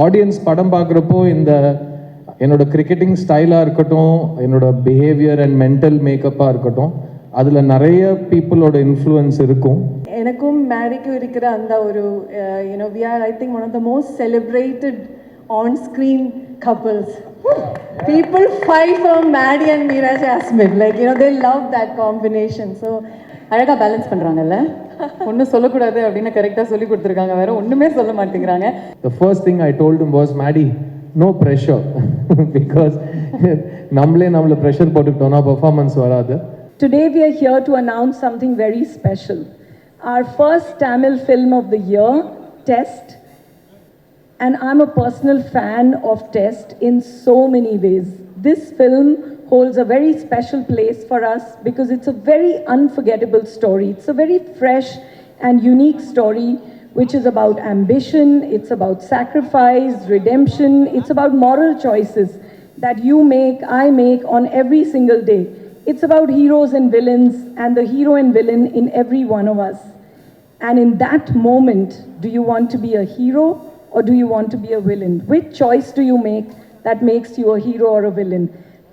Audience படம் பார்க்குறப்போ இந்த என்னோட கிரிக்கெட்டிங் ஸ்டைலாக இருக்கட்டும், என்னோட பிஹேவியர் அண்ட் மென்டல் மேக்கப்பாக இருக்கட்டும், அதில் நிறைய பீப்புளோட இன்ஃப்ளூயன்ஸ் இருக்கும். எனக்கும் மேரிக்கும் இருக்கிற அந்த ஒரு we are I think one of the most celebrated on screen couples. People fight for Maddie and Meera Jasmine, like they love that combination. So அழகா பேலன்ஸ் பண்றாங்கல்ல, ஒன்றும் சொல்லக்கூடாது அப்படின்னு கரெக்டாக சொல்லி கொடுத்துருக்காங்க, வேற ஒன்றுமே சொல்ல மாட்டேங்கிறாங்க. The first thing I told him was, Maddie, no pressure, because நம்மள pressure போட்டுக்கிட்டோம்னா performance வராது. Today we are here to announce something very special. Our first Tamil film of the year, Test. And I'm a personal fan of Test in so many ways. This film holds a very special place for us because it's a very unforgettable story. It's a very fresh and unique story which is about ambition, it's about sacrifice, redemption, it's about moral choices that you make, I make on every single day. It's about heroes and villains and the hero and villain in every one of us. And in that moment, do you want to be a hero or do you want to be a villain? Which choice do you make that makes you a hero or a villain?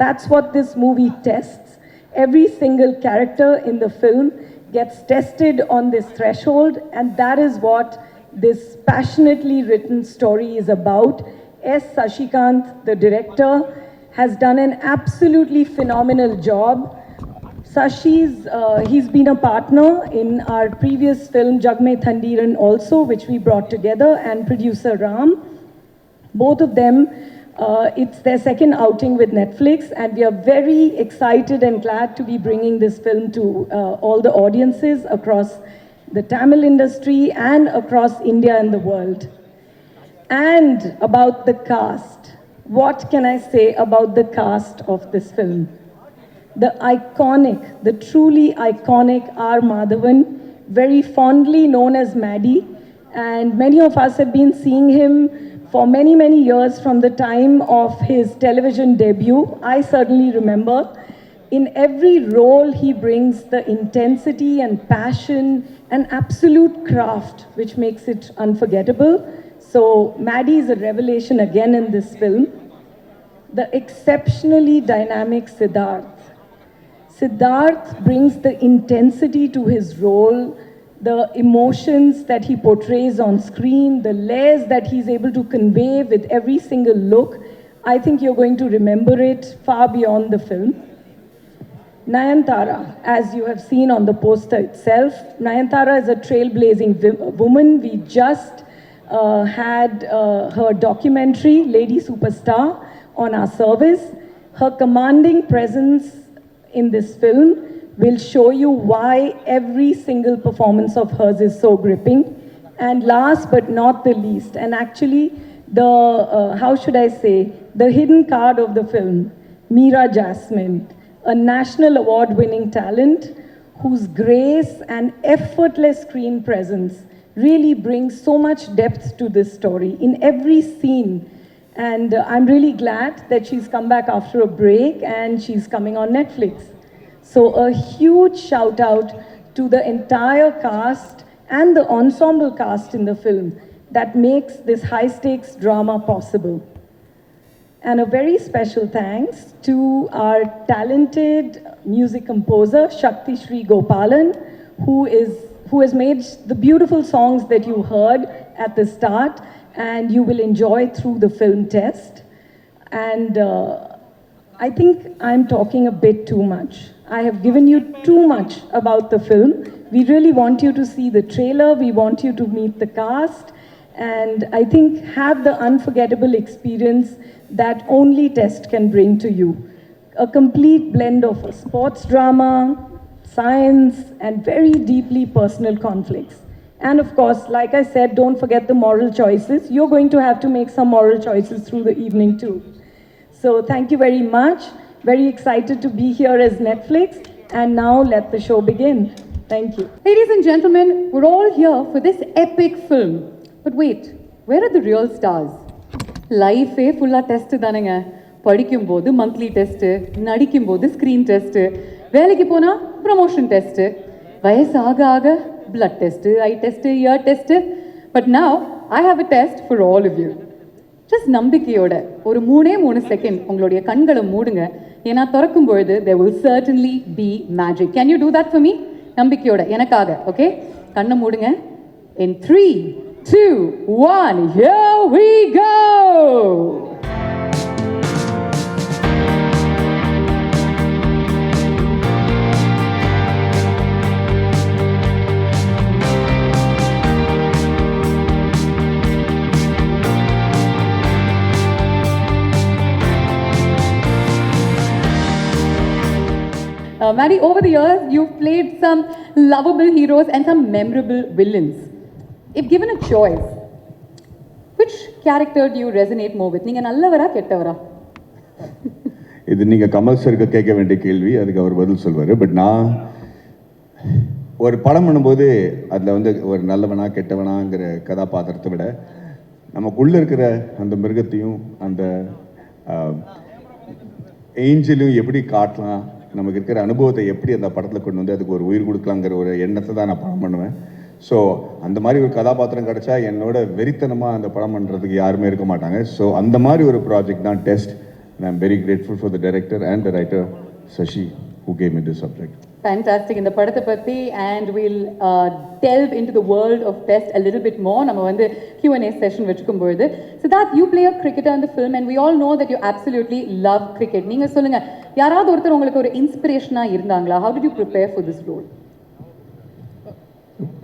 That's what this movie tests. Every single character in the film gets tested on this threshold, and that is what this passionately written story is about. S. Sashikant, the director, has done an absolutely phenomenal job. He's been a partner in our previous film Jag Mein Thandiran also, which we brought together, and producer Ram. Both of them, it's their second outing with Netflix, and we are very excited and glad to be bringing this film to all the audiences across the Tamil industry and across India and the world. And about the cast, what can I say about the cast of this film? The iconic, the truly iconic R. Madhavan, very fondly known as Maddie, and many of us have been seeing him for many, many years from the time of his television debut. I certainly remember. In every role, he brings the intensity and passion and absolute craft, which makes it unforgettable. So Maddie is a revelation again in this film. The exceptionally dynamic Siddharth. Siddharth brings the intensity to his role, the emotions that he portrays on screen, the layers that he's able to convey with every single look. I think you're going to remember it far beyond the film. Nayanthara, as you have seen on the poster itself, Nayanthara is a trailblazing woman. We just had her documentary, Lady Superstar, on our service. Her commanding presence in this film will show you why every single performance of hers is so gripping. And last but not the least, and actually the, how should I say, the hidden card of the film, Meera Jasmine, a national award-winning talent whose grace and effortless screen presence really brings so much depth to this story in every scene. And I'm really glad that she's come back after a break and she's coming on Netflix. So a huge shout out to the entire cast and the ensemble cast in the film that makes this high stakes drama possible. And a very special thanks to our talented music composer, Shakti Shri Gopalan, who has made the beautiful songs that you heard at the start and you will enjoy through the film Test. And I think I'm talking a bit too much. I have given you too much about the film. We really want you to see the trailer. We want you to meet the cast. And I think have the unforgettable experience that only Test can bring to you. A complete blend of a sports drama, science, and very deeply personal conflicts. And of course, like I said, don't forget the moral choices. You're going to have to make some moral choices through the evening too. So thank you very much. Very excited to be here as Netflix. And now let the show begin. Thank you. Ladies and gentlemen, we're all here for this epic film. But wait, where are the real stars? Life full of test தானங்க. படிக்கும்போது monthly test, நடிக்கும்போது screen test, வேலைக்கு போனா promotion test, வயசு ஆக ஆக blood test, eye test, ear test. But now I have a test for all of you. Just நம்பிக்கையோட ஒரு 3 செகண்ட் உங்களுடைய கண்களை மூடுங்க. ஏன்னா திறக்கும் பொழுது there will certainly be magic. Can you do that for me? நம்பிக்கையோட எனக்காக. ஓகே, கண்ணை மூடுங்க. In 3, 2, 1, here we go. Maddie, over the years, you've played some lovable heroes and some memorable villains. If given a choice, which character do you resonate more with? நீங்க நல்லவரா கெட்டவரா? இது நீங்கள் கமல் சருக்கு கேட்க வேண்டிய கேள்வி, அதுக்கு அவர் பதில் சொல்வார். பட் நான் ஒரு படம் பண்ணும்போது அதில் வந்து ஒரு நல்லவனா கெட்டவனாங்கிற கதாபாத்திரத்தை விட நமக்குள்ளே இருக்கிற அந்த மிருகத்தையும் அந்த ஏஞ்சலையும் எப்படி காட்டலாம், நமக்கு இருக்கிற அனுபவத்தை எப்படி அந்த படத்தில் கொண்டு வந்து அதுக்கு ஒரு உயிர் கொடுக்கலாங்கிற ஒரு எண்ணத்தை தான் நான் படம் பண்ணுவேன். ஸோ அந்த மாதிரி ஒரு கதாபாத்திரம் கிடச்சா என்னோட வெறித்தனமாக அந்த படம் பண்ணுறதுக்கு யாருமே இருக்க மாட்டாங்க. ஸோ அந்த மாதிரி ஒரு ப்ராஜெக்ட் தான் test. And I am very grateful for the director and the writer Sashi who gave me this subject. Fantastic. இந்த படத்தை பற்றி and we'll delve into the world of test a little bit more. நம்ம வந்து Q&A session வச்சுக்கும் பொழுது Siddharth, you play a cricketer in the film and we all know that you absolutely love cricket. நீங்க சொல்லுங்க, யாராவது ஒருத்தர் உங்களுக்கு ஒரு இன்ஸ்பிரேஷனாக இருந்தாங்களா? How did you prepare for this role?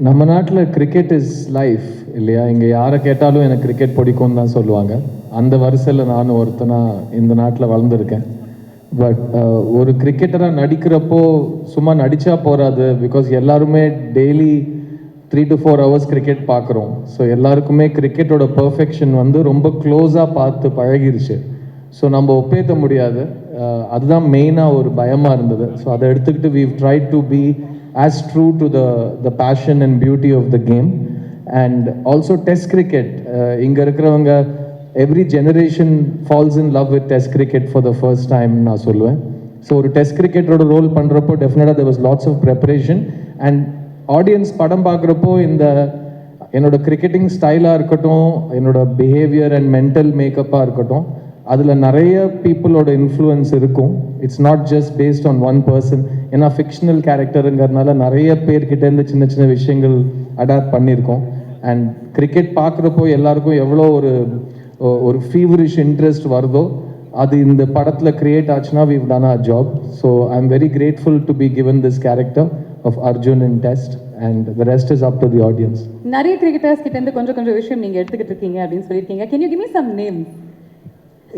நம்ம நாட்டில் கிரிக்கெட் இஸ் லைஃப் இல்லையா? இங்கே யாரை கேட்டாலும் எனக்கு கிரிக்கெட் பிடிக்கும்னு தான் சொல்லுவாங்க. அந்த வரிசையில் நானும் ஒருத்தனாக இந்த நாட்டில் வளர்ந்துருக்கேன். பட் ஒரு கிரிக்கெட்டராக நடிக்கிறப்போ சும்மா நடித்தா போகாது. பிகாஸ் எல்லாருமே டெய்லி 3 to 4 hours கிரிக்கெட் பார்க்குறோம். ஸோ எல்லாருக்குமே கிரிக்கெட்டோட பர்ஃபெக்ஷன் வந்து ரொம்ப க்ளோஸாக பார்த்து பழகிருச்சு. ஸோ நம்ம ஒப்பேற்ற முடியாது. அதுதான் மெயினாக ஒரு பயமாக இருந்தது. ஸோ அதை எடுத்துக்கிட்டு we've tried to be as true to the passion and beauty of the game. And also test cricket, இங்கே இருக்கிறவங்க every generation falls in love with test cricket for the first time நான் சொல்லுவேன். So ஒரு test கிரிக்கெட்டோட role பண்ணுறப்போ டெஃபினட்டாக there was lots of preparation. and audience படம் பார்க்குறப்போ என்னோட கிரிக்கெட்டிங் ஸ்டைலாக இருக்கட்டும், என்னோட பிஹேவியர் அண்ட் மென்டல் மேக்கப்பாக இருக்கட்டும், அதில் நிறைய பீப்புளோட இன்ஃப்ளூயன்ஸ் இருக்கும். It's not just based on one person. ஏன்னா ஃபிக்ஷனல் கேரக்டருங்கிறதுனால நிறைய பேர்கிட்டேருந்து சின்ன சின்ன விஷயங்கள் அடாப்ட் பண்ணியிருக்கோம். அண்ட் கிரிக்கெட் பார்க்குறப்போ எல்லாருக்கும் எவ்வளோ ஒரு ஃபீவரிஷ் இன்ட்ரெஸ்ட் வருதோ அது இந்த படத்தில் கிரியேட் ஆச்சுன்னா we've done our job. So I'm very grateful to be given this character of Arjun in Test and the rest is up to the audience. நிறைய கிரிக்கெட்டர்ஸ் கிட்ட இருந்து கொஞ்சம் விஷயம் நீங்க எடுத்துக்கிட்டு இருக்கீங்க அப்படின்னு சொல்லியிருக்கீங்க. Can you give me some names?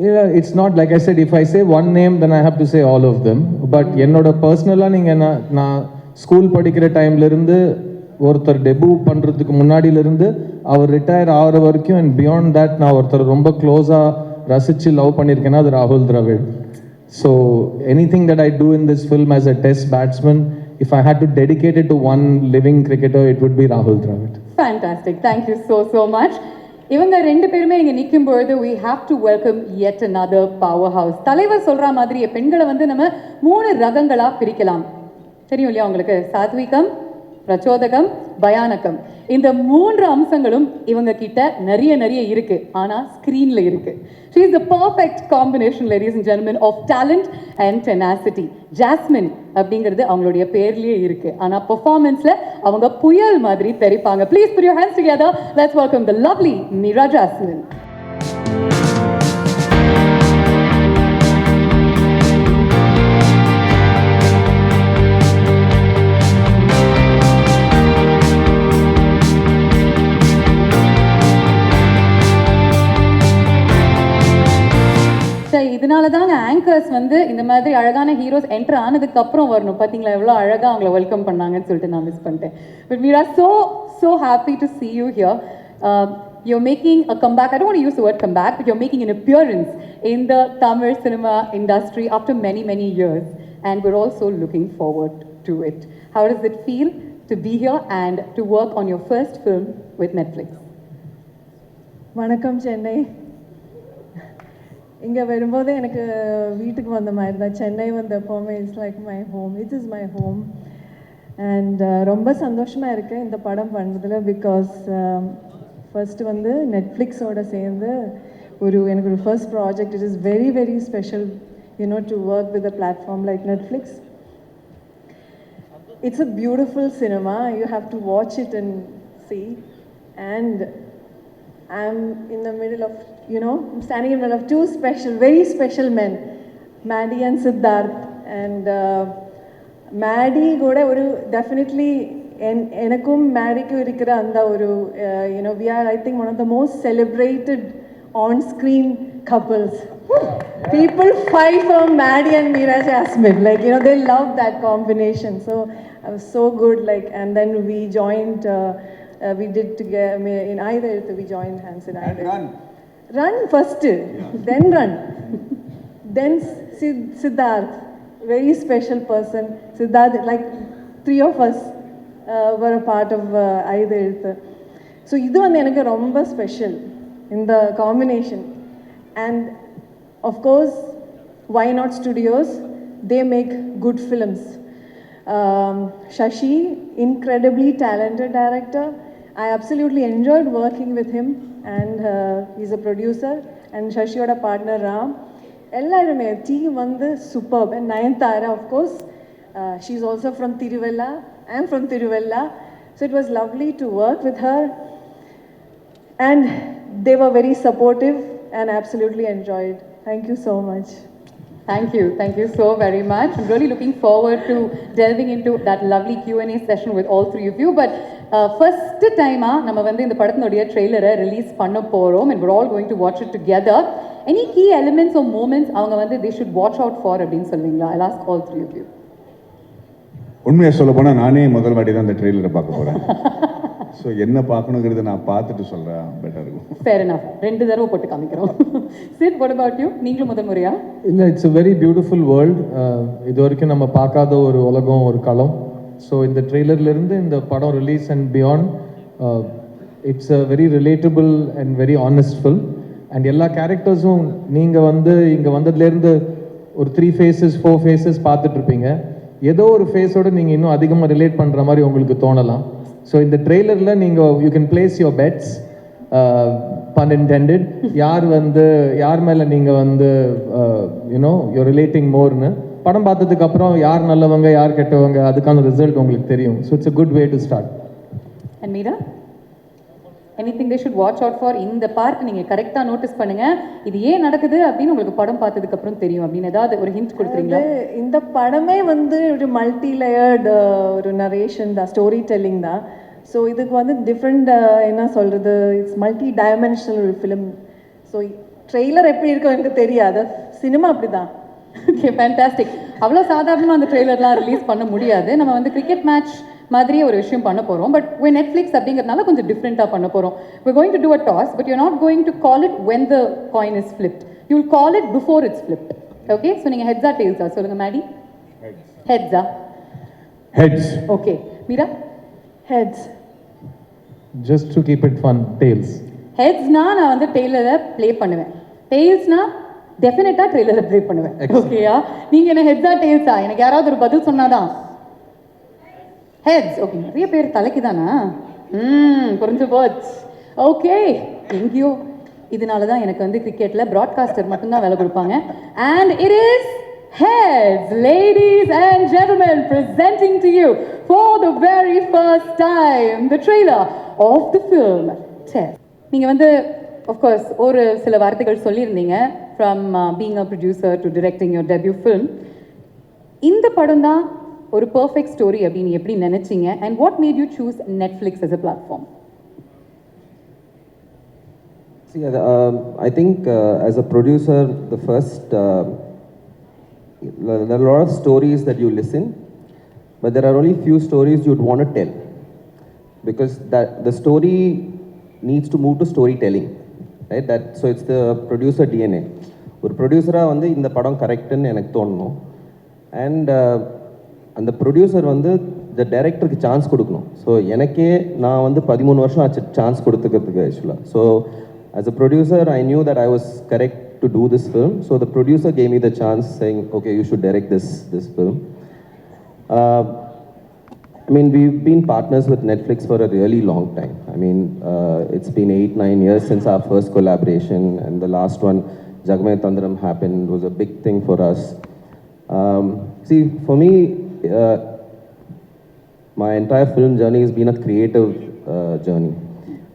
Yeah, it's not like I said, if I say one name then I have to say all of them. But என்னோட பர்சனலாக நீங்கள் நான் ஸ்கூல் படிக்கிற டைம்லேருந்து ஒருத்தர் டெபு பண்ணுறதுக்கு முன்னாடியிலேருந்து அவர் ரிட்டையர் ஆகிற வரைக்கும் அண்ட் பியாண்ட் தட் நான் ஒருத்தர் ரொம்ப க்ளோஸாக ரசித்து லவ் பண்ணியிருக்கேன்னா அது ராகுல் Dravid. So anything that I do in this film as a test batsman, if I had to dedicate it to one living cricketer it would be ராகுல் Dravid. Fantastic. Thank you so much. இவங்க ரெண்டு பேருமே இங்கே நிற்கும் பொழுது we have to welcome yet another powerhouse. தலைவர் சொல்கிற மாதிரி பெண்களை வந்து நம்ம 3 ரகங்களாக பிரிக்கலாம். தெரியும் இல்லையா உங்களுக்கு? சாத்விகம், பிரச்சோதகம், பயானகம். இந்த 3 அம்சங்களும் இவங்க கிட்ட நிறைய இருக்கு. ஆனா ஸ்கிரீன்ல இருக்கு. She is the perfect combination, ladies and gentlemen, of talent and tenacity. Jasmine அப்படிங்கிறது அவங்களுடைய பேர்லயே இருக்கு. ஆனா பெர்ஃபார்மன்ஸ்ல அவங்க புயல் மாதிரி தெரிப்பாங்க. Please put your hands together. Let's welcome the lovely Meera Jasmine. இதனால தாங்க ஆங்கர்ஸ் வந்து இந்த மாதிரி அழகான ஹீரோஸ் என்டர் ஆனதுக்கு அப்புறம் வரணும். பார்த்தீங்களா எவ்வளோ அழகாக அவங்கள வெல்கம் பண்ணாங்கன்னு சொல்லிட்டு நான் மிஸ் பண்ணிட்டேன். But we are so happy to see you here. You're making a comeback. I don't want to use the word comeback, but you're making an appearance in the Tamil cinema industry after many years. And we're also looking forward to it. How does it feel to be here and to work on your first film with Netflix? வணக்கம் சென்னை. இங்கே வரும்போது எனக்கு வீட்டுக்கு வந்த மாதிரி தான். சென்னை வந்த எப்போவுமே it's like my home. It is my home. And ரொம்ப சந்தோஷமாக இருக்குது இந்த படம் பண்ணுறதுல. பிகாஸ் ஃபர்ஸ்ட்டு வந்து நெட்ஃப்ளிக்ஸோடு சேர்ந்து எனக்கு first project. It is very, very special, you know, to work with a platform like Netflix. It's a beautiful cinema. You have to watch it and see. And I'm in the middle of, you know, I'm standing in the middle of two special, very special men, Maddie and Siddharth. And Maddie கூட ஒரு definitely எனக்கும் மேடிக்கும் இருக்கிற அந்த ஒரு you know, we are, I think, one of the most celebrated on-screen couples. People fight for Maddie and Meera Jasmine, like, you know, they love that combination. So I was so good, like, and then we joined, we did together in either, we joined hands in either. Run first, then run. Then Siddharth, very special person. Siddharth, like, three of us were a part of either. So இது வந்து எனக்கு ரொம்ப special இந்த combination. And of course, why not studios? They make good films. Shashi, incredibly talented director. I absolutely enjoyed working with him, and he's a producer. And Shashiyoda partner Ram. எல்லாருமே team வந்து superb. And Nayanthara, of course, she's also from Tiruvalla. I'm from Tiruvalla. So it was lovely to work with her. And they were very supportive and absolutely enjoyed. Thank you so much. Thank you so very much. I'm really looking forward to delving into that lovely Q&A session with all three of you. But first time நம்ம வந்து இந்த படத்தினுடைய ட்ரெய்லரை release பண்ண போறோம், and we're all going to watch it together. Any key elements or moments அவங்க வந்து they should watch out for அப்படின்னு சொல்லுவீங்களா? I'll ask all three of you. உண்மையாக சொல்ல போனால் நானே முதல் வாட்டி தான் அந்த ட்ரெய்லரை பார்க்க போகிறேன். ஸோ என்ன பார்க்கணுங்கிறத நான் பார்த்துட்டு சொல்கிறேன், பெட்டர் இருக்கும். Fair enough. 2 தடவை போட்டு காமிக்கிறோம். Sid, what about you? நீங்களும் முதல் முறையா? இல்லை, it's a very beautiful world. இது வரைக்கும் நம்ம பார்க்காத ஒரு உலகம், ஒரு களம். ஸோ இந்த ட்ரெய்லர்லேருந்து இந்த படம் release and beyond, it's a very relatable and very honest film. And எல்லா கேரக்டர்ஸும் நீங்கள் வந்து இங்கே வந்ததுலேருந்து ஒரு 3 phases 4 phases பார்த்துட்ருப்பீங்க. ஏதோ ஒரு ஃபேஸோடு நீங்கள் இன்னும் அதிகமாக ரிலேட் பண்ணுற மாதிரி உங்களுக்கு தோணலாம். ஸோ இந்த ட்ரெய்லரில் நீங்கள் you can place your bets, pun intended, யார் மேலே நீங்கள் வந்து யூனோ யூர் ரிலேட்டிங் மோர்னு. படம் பார்த்ததுக்கப்புறம் யார் நல்லவங்க யார் கெட்டவங்க அதுக்கான ரிசல்ட் உங்களுக்கு தெரியும். So it's a good way to start. And Meera? Anything they should watch out for? இந்த பார்ட் நீங்கள் கரெக்டாக நோட்டீஸ் பண்ணுங்க, இது ஏன் நடக்குது அப்படின்னு உங்களுக்கு படம் பார்த்ததுக்கு அப்புறம் தெரியும் அப்படின்னு ஏதாவது ஒரு ஹிண்ட் கொடுக்குறீங்களா? இந்த படமே வந்து ஒரு மல்டி லேயர்டு ஒரு நரேஷன் தான், ஸ்டோரி டெல்லிங் தான். ஸோ இதுக்கு வந்து டிஃப்ரெண்ட் என்ன சொல்கிறது, இட்ஸ் மல்டி டைமென்ஷனல் ஒரு ஃபிலிம். ஸோ ட்ரெய்லர் எப்படி இருக்கும் எனக்கு தெரியாது, சினிமா அப்படி தான். Okay, fantastic. அவ்வளோ சாதாரணமாக அந்த ட்ரெய்லர்லாம் ரிலீஸ் பண்ண முடியாது. நம்ம வந்து கிரிக்கெட் மேட்ச் மாதிரியே ஒரு விஷயம் பண்ண போகிறோம். பட் நெட்ஃப்ளிக்ஸ் அப்படிங்கிறதுனால கொஞ்சம் டிஃப்ரெண்ட்டாக பண்ண போகிறோம். we're going to do a toss, but you're not going to call it when the coin is flipped. You'll call it before it's flipped. Okay? So நீங்கள் heads-ஆ tails-ஆ சொல்லுங்க. Maddy? Heads-ஆ? Heads. Okay. Meera? Heads. Just to keep it fun, tails. Heads-னா நான் வந்து டெய்லரை play பண்ணுவேன். டெய்ல்ஸ்னா டெஃபினட்டாக ட்ரெய்லரை play பண்ணுவேன். ஓகேயா? நீங்கள் என்ன ஹெட்ஸா டெய்ல்ஸா? எனக்கு யாராவது ஒரு பதில் சொன்னாதான். ஹெட்ஸ். ஓகே, நிறைய பேர் தலைக்கு தானா? புரிஞ்சு போச்சு. ஓகே, எங்கேயோ இதனால தான் எனக்கு வந்து கிரிக்கெட்டில் ப்ராட்காஸ்டர் மட்டும்தான் வேலை கொடுப்பாங்க. And it is heads. Ladies and gentlemen, presenting to you for the very first time the trailer of the film Test. நீங்கள் வந்து of course ஒரு சில வார்த்தைகள் சொல்லியிருந்தீங்க, from being a producer to directing your debut film. இந்த படம் தான் ஒரு perfect story அப்படின்னு எப்படி நினைச்சீங்க? And what made you choose Netflix as a platform? See, I think as a producer, the first there are a lot of stories that you listen, but there are only few stories you'd want to tell, because that the story needs to move to storytelling, right? That so it's the producer DNA. ஒரு ப்ரொடியூசராக வந்து இந்த படம் கரெக்டுன்னு எனக்கு தோணணும். And அந்த producer வந்து இந்த டைரக்டருக்கு சான்ஸ் கொடுக்கணும். ஸோ எனக்கே நான் வந்து 13 வருஷம் ஆச்சு சான்ஸ் கொடுத்துக்கிறதுக்கு ஆக்சுவலாக. So as a producer, I knew that I was correct to do this film. So the producer gave me the chance saying, okay, you should direct this film. I mean, we've been partners with Netflix for a really long time. I mean, it's been 8-9 years since our first collaboration, and the last one, Jagame Tandram, happened, was a big thing for us. See, for me, my entire film journey has been a creative journey.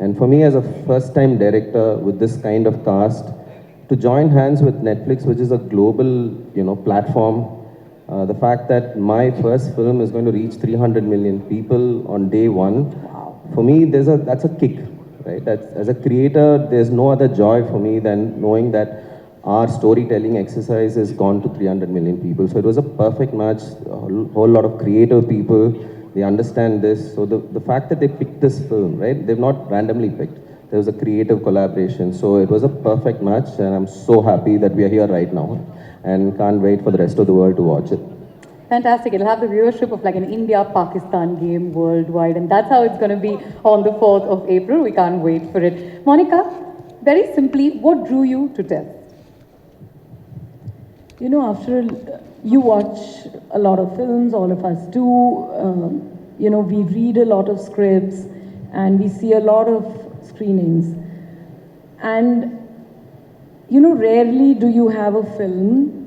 And for me, as a first-time director with this kind of cast, to join hands with Netflix, which is a global, platform, the fact that my first film is going to reach 300 million people on day one, for me, that's a kick, right? As a creator, there's no other joy for me than knowing that our storytelling exercise has gone to 300 million people. So it was a perfect match, a whole lot of creative people, they understand this. So the fact that they picked this film, right? They've not randomly picked. There was a creative collaboration. So it was a perfect match, and I'm so happy that we are here right now and can't wait for the rest of the world to watch it. Fantastic. It'll have the viewership of like an India-Pakistan game worldwide, and that's how it's going to be on the 4th of April. We can't wait for it. Monica, very simply, what drew you to tell? You watch a lot of films, all of us do. We read a lot of scripts and we see a lot of screenings. And, rarely do you have a film,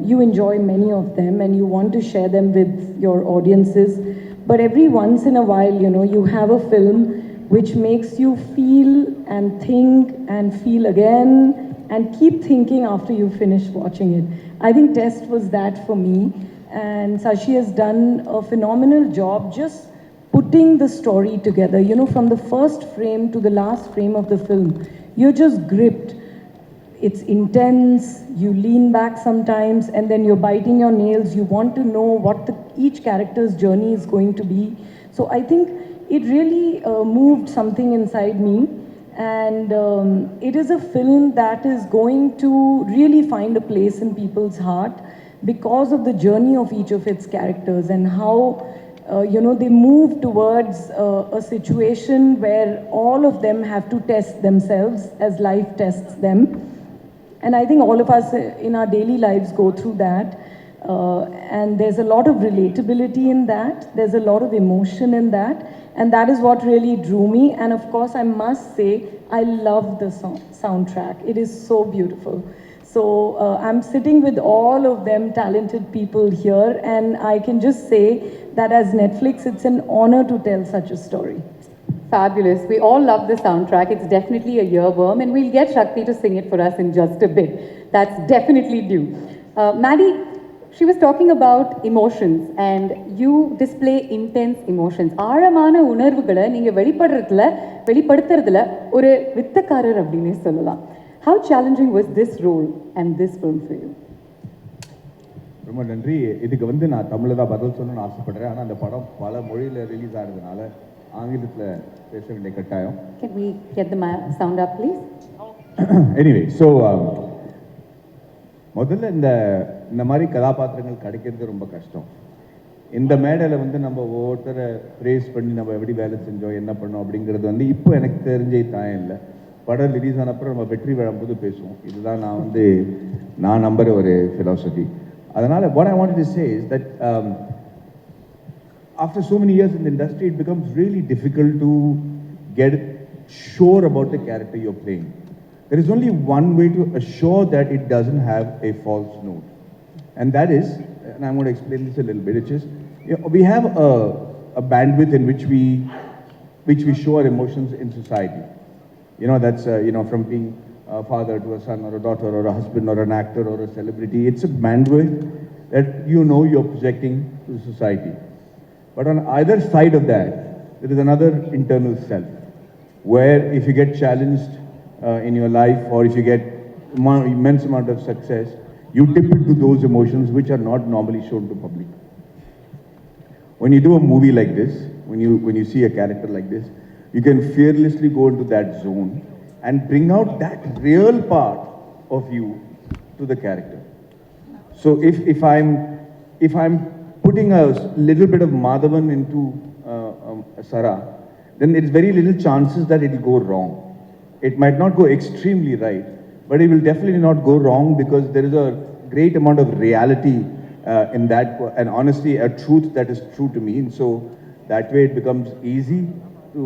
you enjoy many of them and you want to share them with your audiences. But every once in a while, you have a film which makes you feel and think and feel again and keep thinking after you finish watching it. I think Test was that for me, and Sashi has done a phenomenal job just putting the story together. From the first frame to the last frame of the film, you're just gripped. It's intense, you lean back sometimes, and then you're biting your nails. You want to know what each character's journey is going to be. So I think it really moved something inside me. And it is a film that is going to really find a place in people's heart because of the journey of each of its characters and how, they move towards a situation where all of them have to test themselves as life tests them. And I think all of us in our daily lives go through that. And there's a lot of relatability in that. There's a lot of emotion in that. And that is what really drew me. And of course, I must say, I love the soundtrack. It is so beautiful. So I'm sitting with all of them talented people here. And I can just say that as Netflix, it's an honor to tell such a story. Fabulous. We all love the soundtrack. It's definitely a earworm, and we'll get Shakti to sing it for us in just a bit. That's definitely due. Maddie, she was talking about emotions, and you display intense emotions. ஆழமான உணர்வுகளை நீங்க வெளிப்படுத்துறதுல ஒரு வித்தக்காரர் அப்படினே சொல்லலாம். How challenging was this role and this film for you? ரொம்ப நன்றி. இதுக்கு நான் தமிழ்ல தான் பதில் சொல்லணும்னு ஆசைப்படுறேன். ஆனா அந்த படம் பல மொழியில ரிலீஸ் ஆகிறதுனால ஆங்கிலத்துல பேச வேண்டிய கட்டாயம். Can we get the sound up, please? Anyway, so முதல்ல இந்த மாதிரி கதாபாத்திரங்கள் கிடைக்கிறது ரொம்ப கஷ்டம். இந்த மேடையில் நம்ம ஒவ்வொருத்தரை ப்ரேஸ் பண்ணி நம்ம எப்படி வேலை செஞ்சோம் என்ன பண்ணோம் அப்படிங்கிறது இப்போ எனக்கு தெரிஞ்சே தாயம் இல்லை. படம் ரிலீஸ் ஆனப்பறம் நம்ம வெற்றி விழும்போது பேசுவோம். இதுதான் நான் நம்புற ஒரு philosophy. அதனால what I wanted to say is that after so many years in the industry, it becomes really difficult to get sure about the character you're playing. There is only one way to assure that it doesn't have a false note. And that is, and I'm going to explain this a little bit, which is, we have a bandwidth in which we show our emotions in society. That's, from being a father to a son or a daughter or a husband or an actor or a celebrity. It's a bandwidth that you're projecting to society. But on either side of that, there is another internal self, where if you get challenged in your life, or if you get immense amount of success, you tip into those emotions which are not normally shown to public. When you do a movie like this, when you see a character like this, you can fearlessly go into that zone and bring out that real part of you to the character. So if I'm putting a little bit of Madhavan into Sara, then there's very little chances that it will go wrong. It might not go extremely right, but it will definitely not go wrong because there is a great amount of reality in that, and honestly, a truth that is true to me. And so that way it becomes easy to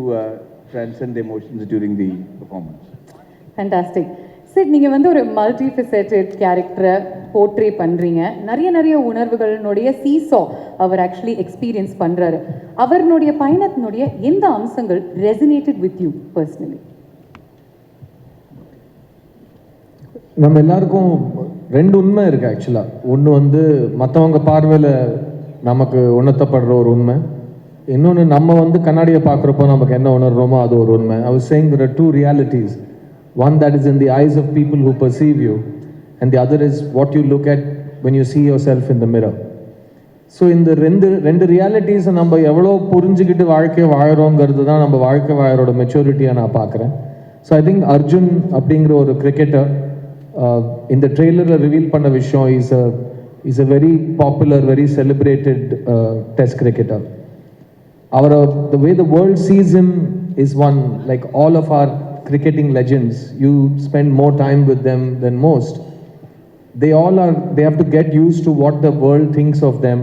transcend the emotions during the performance. Fantastic. சரி, நீங்கள் வந்து ஒரு multi ஃபெசேட்டட் கேரக்டரை portray பண்ணுறீங்க. நிறைய உணர்வுகளினுடைய seesaw அவர் actually experience பண்ணுறாரு. அவருடைய பயணத்தினுடைய எந்த அம்சங்கள் ரெசனேட்டட் வித் யூ பர்சனலி? நம்ம எல்லாருக்கும் ரெண்டு உண்மை இருக்குது ஆக்சுவலாக. ஒன்று வந்து மற்றவங்க பார்வையில் நமக்கு உணர்த்தப்படுற ஒரு உண்மை, இன்னொன்று நம்ம வந்து கண்ணாடியை பார்க்குறப்போ நமக்கு என்ன உணர்றோமோ அது ஒரு உண்மை. I was saying there are two realities. One that is in the eyes of people who perceive you, and the other is what you look at when you see yourself in the mirror. So இந்த ரெண்டு ரியாலிட்டிஸை நம்ம எவ்வளோ புரிஞ்சுக்கிட்டு வாழ்க்கையை வாழறோங்கிறது தான் நம்ம வாழ்க்கை வாழறோட மெச்சூரிட்டியாக நான் பார்க்குறேன். ஸோ ஐ திங்க் அர்ஜுன் அப்படிங்கிற ஒரு கிரிக்கெட்டர் இந்த ட்ரெய்லரில் ரிவீல் பண்ண விஷயம் is a very popular, very celebrated test cricketer. The way the world sees him is one, like all of our cricketing legends, you spend more time with them than most. They have to get used to what the world thinks of them,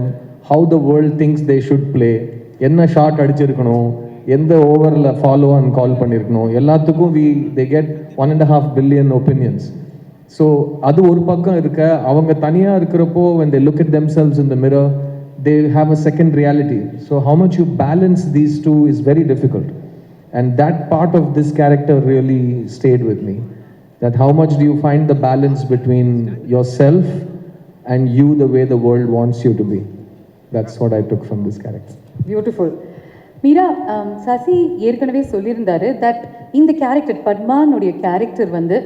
how the world thinks they should play, என்ன shot அடிச்சிருக்கணும், எந்த ஓவரில் follow and call பண்ணியிருக்கணும், எல்லாத்துக்கும் they get 1.5 billion opinions. So அது ஒரு பக்கம் இருக்க, அவங்க தனியாக இருக்கிறப்போ when they look at themselves in the mirror, they have a second reality. So how much you balance these two is very difficult. And that part of this character really stayed with me. That how much do you find the balance between yourself and you the way the world wants you to be. That's what I took from this character. Beautiful. Meera, Sasi ஏற்கனவே சொல்லியிருந்தாரு that இந்த character பத்மானுடைய character வந்து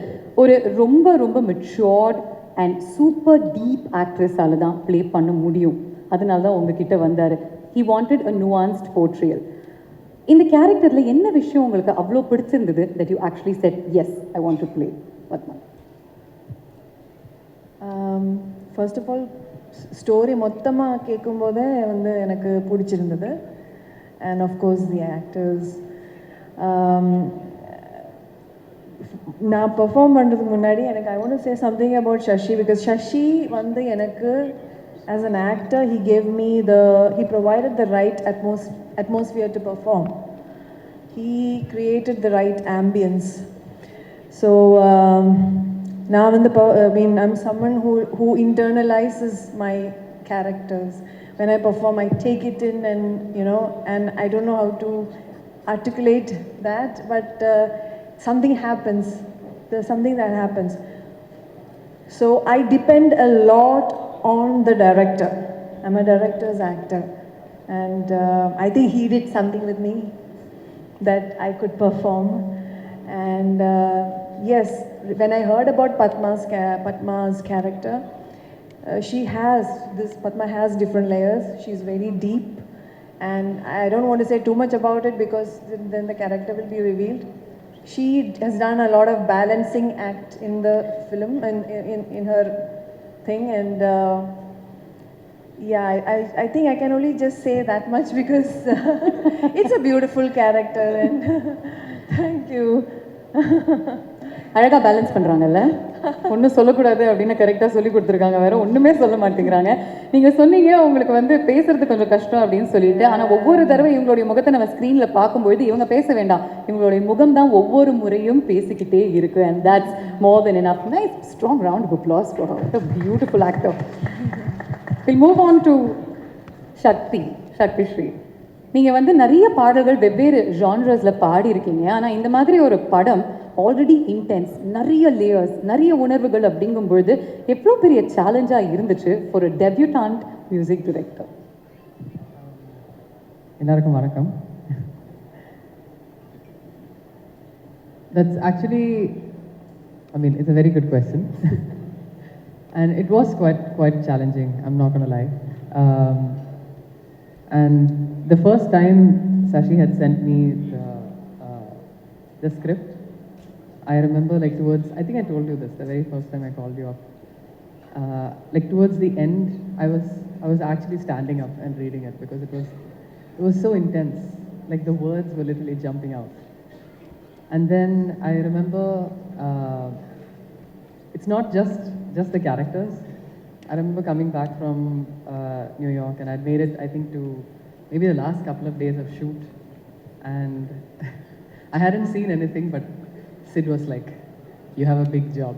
ஒரு ரொம்ப matured and super deep ஆக்ட்ரஸால தான் play பண்ண முடியும். அதனால தான் உங்ககிட்ட வந்தார். He wanted a nuanced portrayal. இந்த கேரக்டரில் என்ன விஷயம் உங்களுக்கு அவ்வளோ பிடிச்சிருந்தது that you actually said as I want to play Padma? First of all story மொத்தமாக கேட்கும்போதே வந்து எனக்கு பிடிச்சிருந்தது. And of course the actors. நான் பெர்ஃபார்ம் பண்ணுறதுக்கு முன்னாடி எனக்கு I want to say something about Sasi, because Sasi வந்து எனக்கு as an actor he provided the right atmosphere to perform. He created the right ambience. So now I'm someone who internalizes my characters. When I perform, I take it in, and I don't know how to articulate that, but something happens. There's something that happens. So I depend a lot on the director. I'm a director's actor, and I think he did something with me that I could perform. And yes, when I heard about Padma's character, Padma has different layers. She's very deep, and I don't want to say too much about it because then the character will be revealed. She has done a lot of balancing act in the film and in her thing, and I think I can only just say that much because it's a beautiful character, and thank you. அழகாக balance பண்ணுறாங்கல்ல, ஒன்றும் சொல்லக்கூடாது அப்படின்னு கரெக்டாக சொல்லி கொடுத்துருக்காங்க, வேறு ஒன்றுமே சொல்ல மாட்டேங்கிறாங்க. நீங்கள் சொன்னீங்க உங்களுக்கு வந்து பேசுறது கொஞ்சம் கஷ்டம் அப்படின்னு சொல்லிட்டு, ஆனால் ஒவ்வொரு தடவை இவங்களுடைய முகத்தை நம்ம ஸ்க்ரீனில் பார்க்கும்பொழுது இவங்க பேச வேண்டாம், இவங்களுடைய முகம் தான் ஒவ்வொரு முறையும் பேசிக்கிட்டே இருக்கு. And that's more than enough. Nice strong round of applause for her. What a beautiful actor. We'll move on to Shakti Shree. நீங்கள் வந்து நிறைய பாடல்கள் வெவ்வேறு ஜான்ரஸில் பாடியிருக்கீங்க. ஆனால் இந்த மாதிரி ஒரு படம் ஆல்ரெடி இன்டென்ஸ், நிறைய லேயர்ஸ், நிறைய உணர்வுகள் அப்படிங்கும் பொழுது எவ்வளோ பெரிய சேலஞ்சாக இருந்துச்சு ஃபார் அ டெபியூட்டான்ட் மியூசிக் டைரக்டர்? எல்லாருக்கும் வணக்கம். That's actually, I mean, it's a very good question. And it was quite challenging, I'm not gonna lie. And the first time Sashi had sent me the script, I remember like I think I told you this the very first time I called you up. Like towards the end, I was actually standing up and reading it because it was so intense. Like the words were literally jumping out. And then I remember it's not just the characters. I remember coming back from New York, and I'd made it, I think, to maybe the last couple of days of shoot, and I hadn't seen anything, but Sid was like, "You have a big job."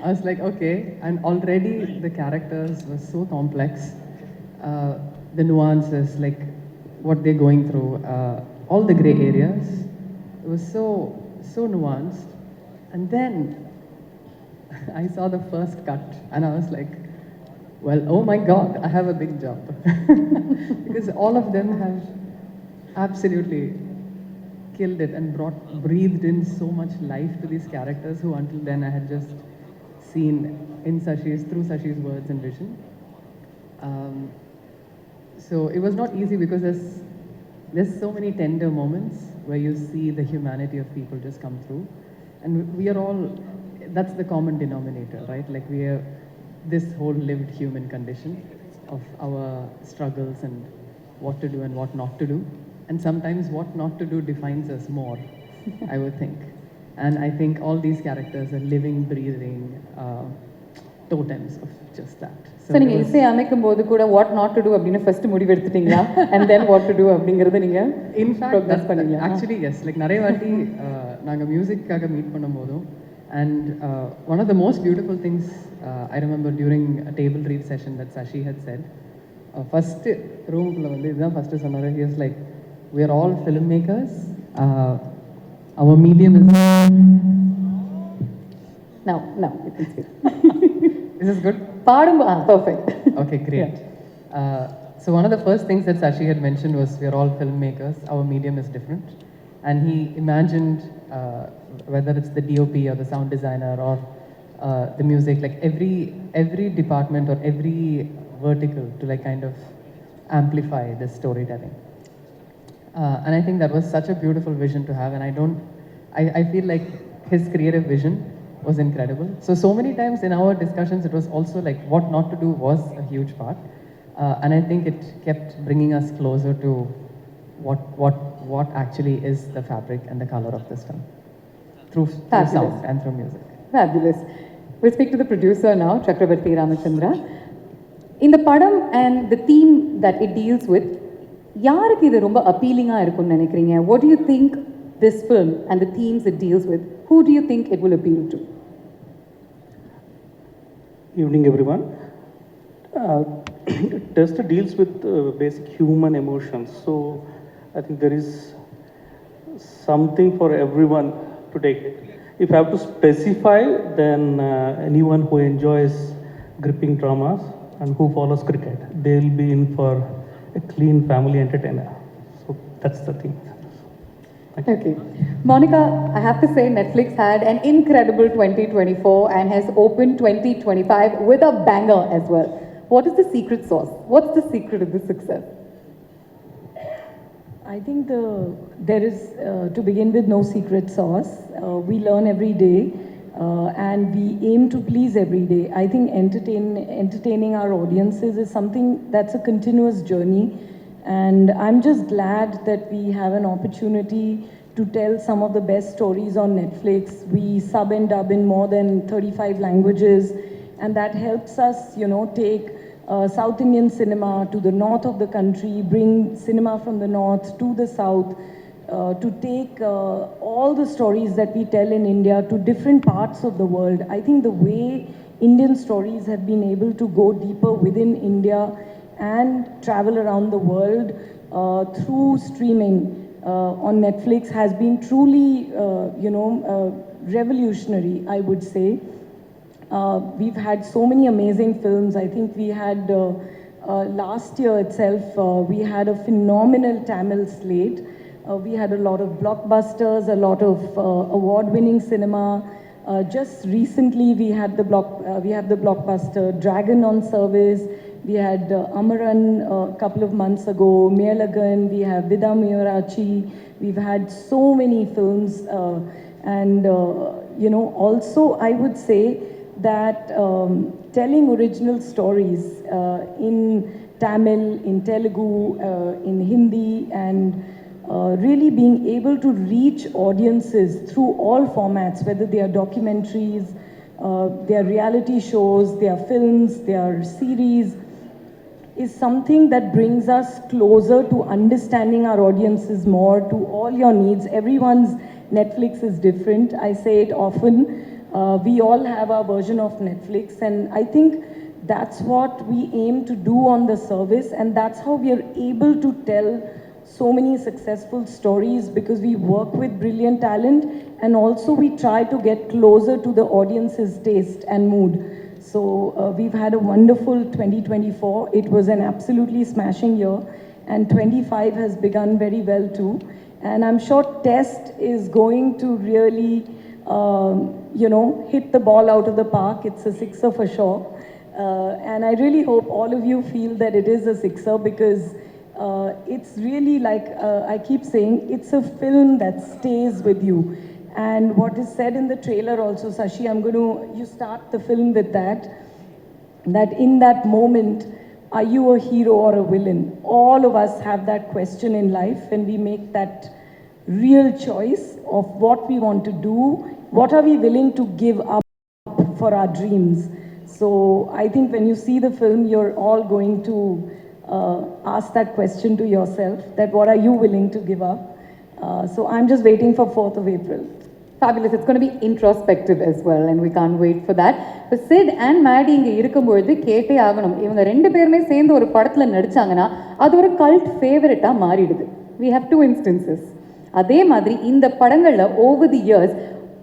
I was like, okay, and already the characters were so complex, the nuances, like what they're going through, all the gray areas. It was so nuanced, and then I saw the first cut, and I was like, well, oh my God, I have a big job. Because all of them have absolutely killed it and breathed in so much life to these characters who until then I had just seen through Sashi's words and vision. So it was not easy because there's so many tender moments where you see the humanity of people just come through. And we are all, that's the common denominator, right? Like we are this whole lived human condition of our struggles and what to do and what not to do. And sometimes what not to do defines us more, I would think. And I think all these characters are living, breathing totems of just that. So நீங்க இசை அமைக்கும் போது கூட what not to do அப்படினு first முடிவு எடுத்துட்டீங்களா and then what to do அப்படிங்கறத நீங்க in fact actually yes, like நிறைய வாட்டி நாங்க மியூசிக்காக மீட் பண்ணும்போதும், and one of the most beautiful things I remember during a table read session that Sashi had said, first room குள்ள வந்து இதுதான் first சொன்னாரு. He was like, we are all filmmakers, our medium is now you can speak. Is this good? Perfect. Okay, great. So one of the first things that Sashi had mentioned was we are all filmmakers, our medium is different. And he imagined whether it's the DOP or the sound designer or the music, like every department or every vertical to like kind of amplify this storytelling. And I think that was such a beautiful vision to have, and I feel like his creative vision was incredible. So many times in our discussions, it was also like what not to do was a huge part. And I think it kept bringing us closer to what actually is the fabric and the color of this film. Through sound and through music. Fabulous. We'll speak to the producer now, Chakravarti Ramachandra. In the padam and the theme that it deals with, யாருக்கு இது ரொம்ப appealing-ஆ இருக்கும்னு நினைக்கிறீங்க? What do you think this film and the themes it deals with, who do you think it will appeal to? Evening, everyone. Test deals with basic human emotions, so I think there is something for everyone to take. If I have to specify, then anyone who enjoys gripping dramas and who follows cricket, they'll be in for a clean family entertainer. So that's the thing. Okay. Monica, I have to say Netflix had an incredible 2024 and has opened 2025 with a banger as well. What is the secret sauce? What's the secret of this success? I think there is, to begin with, no secret sauce. We learn every day and we aim to please every day. I think entertaining our audiences is something that's a continuous journey. And I'm just glad that we have an opportunity to tell some of the best stories on Netflix. We sub and dub in more than 35 languages, and that helps us, take South Indian cinema to the north of the country, bring cinema from the north to the south, to take all the stories that we tell in India to different parts of the world. I think the way Indian stories have been able to go deeper within India and travel around the world through streaming on Netflix has been truly, revolutionary, I would say. We've had so many amazing films. I think we had, last year itself, we had a phenomenal Tamil slate. We had a lot of blockbusters, a lot of award-winning cinema. Just recently, we have the blockbuster Dragon on Service. We had Amaran a couple of months ago, Meelagan, we have Vida Miyurachi. We've had so many films. Also I would say that telling original stories in Tamil, in Telugu, in Hindi, and really being able to reach audiences through all formats, whether they are documentaries, they are reality shows, they are films, they are series. is something that brings us closer to understanding our audiences more, to all your needs. Everyone's Netflix is different. I say it often. We all have our version of Netflix, and I think that's what we aim to do on the service, and that's how we are able to tell so many successful stories, because we work with brilliant talent and also we try to get closer to the audience's taste and mood. So we've had a wonderful 2024. It was an absolutely smashing year, and 25 has begun very well too. And I'm sure Test is going to really, hit the ball out of the park. It's a sixer for sure. And I really hope all of you feel that it is a sixer, because it's really like, I keep saying, it's a film that stays with you. And what is said in the trailer also, Sashi, you start the film with that in that moment, are you a hero or a villain? All of us have that question in life, and we make that real choice of what we want to do, what are we willing to give up for our dreams. So I think when you see the film, you're all going to ask that question to yourself, that what are you willing to give up? So I'm just waiting for 4th of April. Fabulous. It's going to be introspective as well, and we can't wait for that. இப்போ Sid and Maddie இங்கே இருக்கும்பொழுது கேட்டே ஆகணும். இவங்க ரெண்டு பேருமே சேர்ந்து ஒரு படத்தில் நடிச்சாங்கன்னா அது ஒரு கல்ட் ஃபேவரட்டாக மாறிடுது. We have two instances. அதே மாதிரி இந்த படங்களில் over the years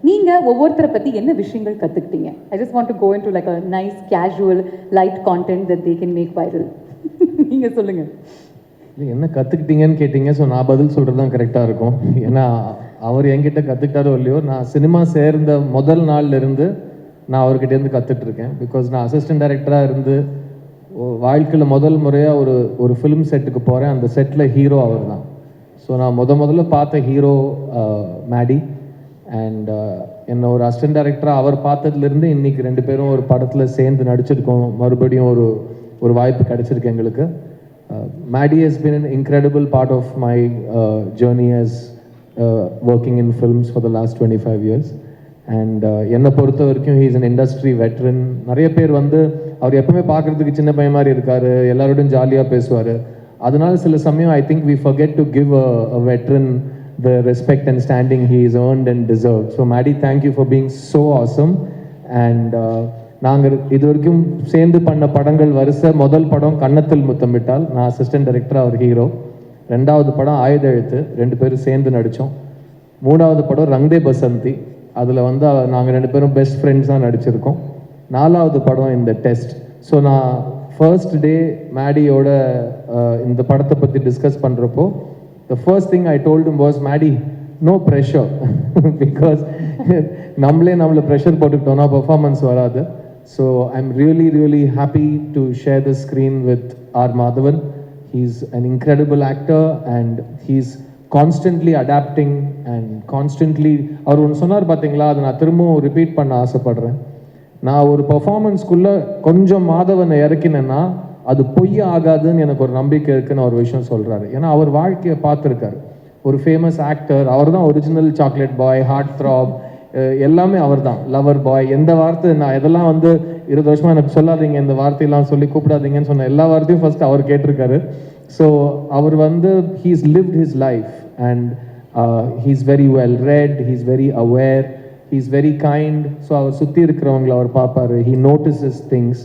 நீங்கள் ஒவ்வொருத்தரை பற்றி என்ன விஷயங்கள் கற்றுக்கிட்டீங்க? I just want to go into like a nice casual light content that they can make viral. நீங்கள் சொல்லுங்கள். என்ன கற்றுக்கிட்டீங்கன்னு கேட்டிங்க. ஸோ நான் பதில் சொல்கிறது தான் கரெக்டாக இருக்கும். ஏன்னா அவர் என்கிட்ட கற்றுக்கிட்டாரோ இல்லையோ, நான் சினிமா சேர்ந்த முதல் நாள்லேருந்து நான் அவர்கிட்டேருந்து கற்றுட்ருக்கேன். பிகாஸ் நான் அசிஸ்டன்ட் டைரக்டராக இருந்து வாழ்க்கையில் முதல் முறையாக ஒரு ஃபிலிம் செட்டுக்கு போகிறேன். அந்த செட்டில் ஹீரோ அவர் தான். ஸோ நான் முதல்ல பார்த்த ஹீரோ மேடி. அண்ட் என்னை ஒரு அசிஸ்டன்ட் டைரக்டராக அவர் பார்த்ததுலேருந்து இன்றைக்கி ரெண்டு பேரும் ஒரு படத்தில் சேர்ந்து நடிச்சிருக்கோம். மறுபடியும் ஒரு வாய்ப்பு கிடச்சிருக்கு எங்களுக்கு. Maddie has been an incredible part of my journey as working in films for the last 25 years. And என்னை பொறுத்த வரைக்கும் he is an industry veteran. நிறைய பேர் அவர் எப்பவுமே பார்க்குறதுக்கு சின்ன பையன் மாதிரி இருக்கார், எல்லாரோடையும் ஜாலியாக பேசுவார். அதனால சில சமயம் I think we forget to give a veteran the respect and standing he has earned and deserved. So Maddie, thank you for being so awesome. And நாங்கள் இது வரைக்கும் சேர்ந்து பண்ண படங்கள் வரிசை, முதல் படம் கன்னத்தில் முத்தமிட்டால், நான் அசிஸ்டன்ட் டைரக்டர், அவர் ஹீரோ. ரெண்டாவது படம் ஆயுத எழுத்து, ரெண்டு பேரும் சேர்ந்து நடித்தோம். மூணாவது படம் ரங்தே பசந்தி, அதில் நாங்கள் ரெண்டு பேரும் பெஸ்ட் ஃப்ரெண்ட்ஸாக நடிச்சிருக்கோம். நாலாவது படம் இந்த டெஸ்ட். ஸோ நான் ஃபர்ஸ்ட் டே மேடியோட இந்த படத்தை பற்றி டிஸ்கஸ் பண்ணுறப்போ the first thing I told him was, Maddie, no pressure. Because நம்மளை ப்ரெஷர் போட்டுக்கிட்டோம்னா பெர்ஃபார்மன்ஸ் வராது. So I'm really, really happy to share the screen with our Madhavan. He's an incredible actor and he's constantly adapting and constantly, அவர் ஒன்று சொன்னார் பார்த்தீங்களா, அதை நான் திரும்பவும் repeat பண்ண ஆசைப்படுறேன். நான் ஒரு பெர்ஃபார்மன்ஸ்குள்ளே கொஞ்சம் மாதவனை இறக்கினேன்னா அது பொய் ஆகாதுன்னு எனக்கு ஒரு நம்பிக்கை இருக்குன்னு ஒரு விஷயம் சொல்கிறாரு. ஏன்னா அவர் வாழ்க்கையை பார்த்துருக்காரு. ஒரு ஃபேமஸ் ஆக்டர், அவர் தான் original chocolate boy, heartthrob, எல்லாமே அவர் தான். லவர் பாய், எந்த வார்த்தை நான் எதெல்லாம் 20 வருஷமாக எனக்கு சொல்லாதீங்க, இந்த வார்த்தையெல்லாம் சொல்லி கூப்பிடாதீங்கன்னு சொன்ன எல்லா வார்த்தையும் ஃபர்ஸ்ட் அவர் கேட்டிருக்காரு. ஸோ அவர் he's lived his life and he's very well read, he's very aware, he's very kind. So அவர் சுற்றி இருக்கிறவங்களை அவர் பார்ப்பார், ஹீ நோட்டிசஸ் திங்ஸ்.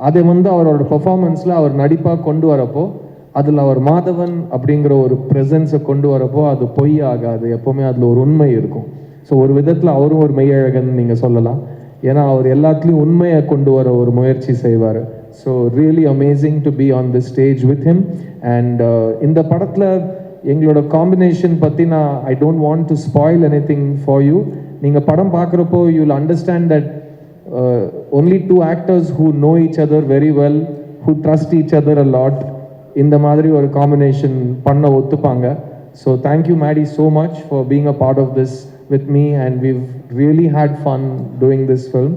அதை அவரோட பெர்ஃபார்மன்ஸில் அவர் நடிப்பாக கொண்டு வரப்போ, அதில் அவர் மாதவன் அப்படிங்கிற ஒரு ப்ரெசன்ஸை கொண்டு வரப்போ அது பொய் ஆகாது, எப்போவுமே அதில் ஒரு உண்மை இருக்கும். ஸோ ஒரு விதத்தில் அவரும் ஒரு மெய்யழகன் நீங்கள் சொல்லலாம். ஏன்னா அவர் எல்லாத்துலேயும் உண்மையை கொண்டு வர ஒரு முயற்சி செய்வார். So really amazing to be on the stage with him. And இந்த படத்தில் எங்களோட காம்பினேஷன் பற்றி I don't want to spoil any thing for you. நீங்கள் படம் பார்க்குறப்போ you will understand that only two actors who know each other very well, who trust each other a lot, இந்த மாதிரி ஒரு காம்பினேஷன் பண்ண ஒத்துப்பாங்க. So thank you Maddy so much for being a part of this with me, and we've really had fun doing this film.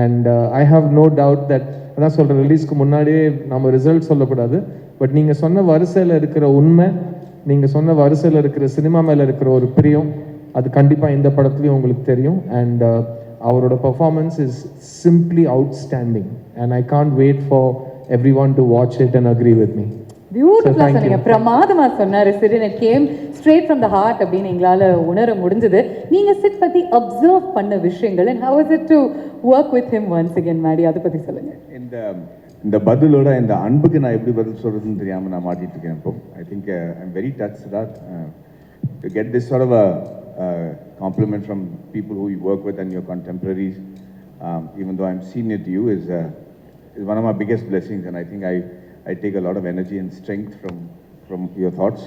And I have no doubt that, அதான் சொல்கிறேன், ரிலீஸ்க்கு முன்னாடியே நம்ம ரிசல்ட் சொல்லக்கூடாது, பட் நீங்கள் சொன்ன வரிசையில் இருக்கிற உண்மை, நீங்கள் சொன்ன வரிசையில் இருக்கிற சினிமா மேலே இருக்கிற ஒரு பிரியம், அது கண்டிப்பாக இந்த படத்துலையும் உங்களுக்கு தெரியும். அண்ட் அவரோட performance is simply outstanding, and I can't wait for everyone to watch it and agree with me. பியூட்டிஃபுல்லா thank you. சொன்னீங்க, பிரமாதமா சொன்னாரு Sid. It came straight from the heart அப்படின்னு எங்களால உணர முடிஞ்சது. நீங்க சிட் பத்தி அப்சர்வ் பண்ண விஷயங்கள் and how is it to work with him once again, Maddy, அதை பத்தி சொல்லுங்க. இந்த பதிலோட இந்த அன்புக்கு நான் எப்படி பதில் சொல்றதுன்னு தெரியாம நான் மாட்டிட்டு இருக்கேன் இப்போ. I think I'm very touch that to get this sort of a compliment from people who you work with and your contemporaries, even though I'm senior to you, is one of my biggest blessings, and I think I take a lot of energy and strength from your thoughts.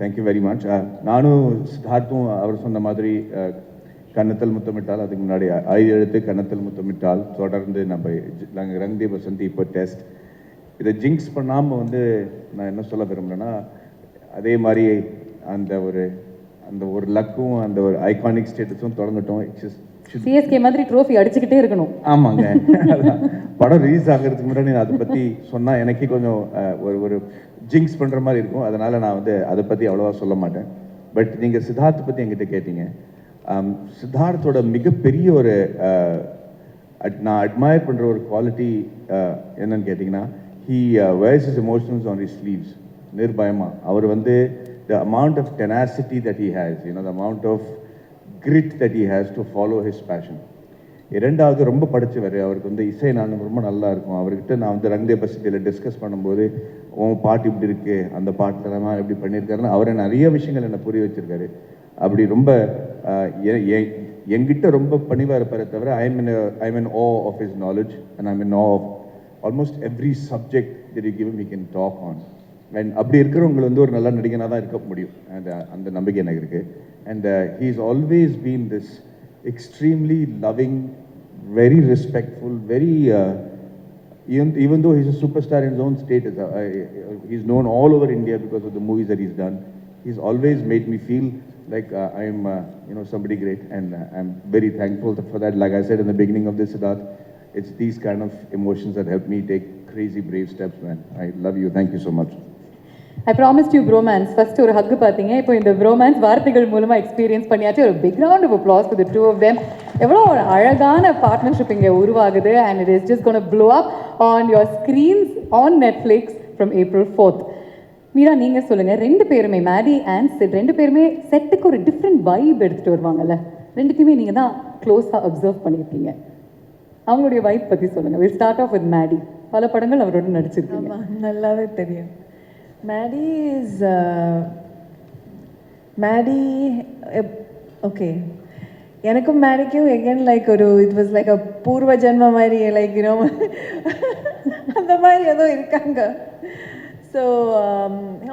Thank you very much. நானும் சித்தார்த்தும் அவர் சொன்ன மாதிரி கன்னத்தல் முத்தமிட்டால், அதுக்கு முன்னாடி எழுத்து கன்னத்தல் முத்தமிட்டால், தொடர்ந்து நம்ம ரங்தே வசந்தி இப்போ test, இதை ஜிங்க்ஸ் பண்ணாமல் வந்து நான் என்ன சொல்ல விரும்புகிறேன்னா, அதே மாதிரி அந்த ஒரு லக்கும் அந்த ஒரு ஐகானிக் ஸ்டேட்டஸும் தொடங்கட்டும். சிஎஸ்கே மாதிரி ட்ரோஃபி அடிச்சுக்கிட்டே இருக்கணும். ஆமாங்க. படம் ரிலீஸ் ஆகிறதுக்கு முன்னாடி நான் அதை பற்றி சொன்னால் எனக்கே கொஞ்சம் ஒரு ஜிங்க்ஸ் பண்ணுற மாதிரி இருக்கும். அதனால் நான் வந்து அதை பற்றி அவ்வளோவா சொல்ல மாட்டேன். பட் நீங்கள் சித்தார்த்தை பற்றி என்கிட்ட கேட்டீங்க. சித்தார்த்தோட மிகப்பெரிய ஒரு நான் அட்மயர் பண்ணுற ஒரு குவாலிட்டி என்னன்னு கேட்டிங்கன்னா, he wears his emotions on his sleeves. நிர்பயமாக அவர் வந்து the amount of tenacity that he has, the amount of grit that he has to follow his passion. இரண்டாவது ரொம்ப படித்தவர். அவருக்கு வந்து இசை நான் ரொம்ப நல்லா இருக்கும். அவர்கிட்ட நான் வந்து ரங்தே பசதியில் டிஸ்கஸ் பண்ணும்போது, உன் பாட்டு இப்படி இருக்கு, அந்த பாட்டுலாம் எப்படி பண்ணியிருக்காருன்னு அவரை நிறைய விஷயங்கள் என்னை புரிய வச்சிருக்காரு. அப்படி ரொம்ப என்கிட்ட ரொம்ப பணிவாக இருப்பாரே தவிர, I'm in awe of his knowledge and I'm in awe of almost every subject that you give him he can talk on. And அப்படி இருக்கிறவங்க வந்து ஒரு நல்ல நடிகனாக தான் இருக்க முடியும். அந்த நம்பிக்கை எனக்கு இருக்குது. And he's always been this extremely loving, very respectful, very even though he's a superstar in his own state, he's known all over India because of the movies that he's done. He's always made me feel like I'm somebody great, and I'm very thankful for that. Like I said in the beginning of this, Siddharth, it's these kind of emotions that help me take crazy brave steps, man. I love you. Thank you so much. I promised you bromance. First ஒரு ஹக் பார்த்தீங்க, இப்போ இந்த bromance வார்த்தைகள் மூலமா experience பண்ணியாச்சு. ஒரு big round of applause for the two of them. எவ்வளோ ஒரு அழகான பார்ட்னர்ஷிப் இங்கே உருவாகுது, and it is just going to blow up on your screens on Netflix from April 4th. Meera, நீங்க சொல்லுங்க, ரெண்டு பேருமே மேடி அண்ட் சிட் ரெண்டு பேருமே செட்டுக்கு ஒரு டிஃப்ரெண்ட் வைப் எடுத்துட்டு வருவாங்கல்ல, ரெண்டுத்தையுமே நீங்க தான் க்ளோஸாக அப்சர்வ் பண்ணியிருக்கீங்க. அவங்களுடைய வைப் பற்றி சொல்லுங்க. Will start off with Maddy. பல படங்கள் அவரோட நடிச்சிருக்கீங்க. ஆமாம், நல்லாவே தெரியும். Maddy is Maddy okay. எனக்கும் மேடிக்கும் again like it was like a பூர்வ ஜென்ம மாதிரி, லைக் அந்த மாதிரி ஏதோ இருக்காங்க. So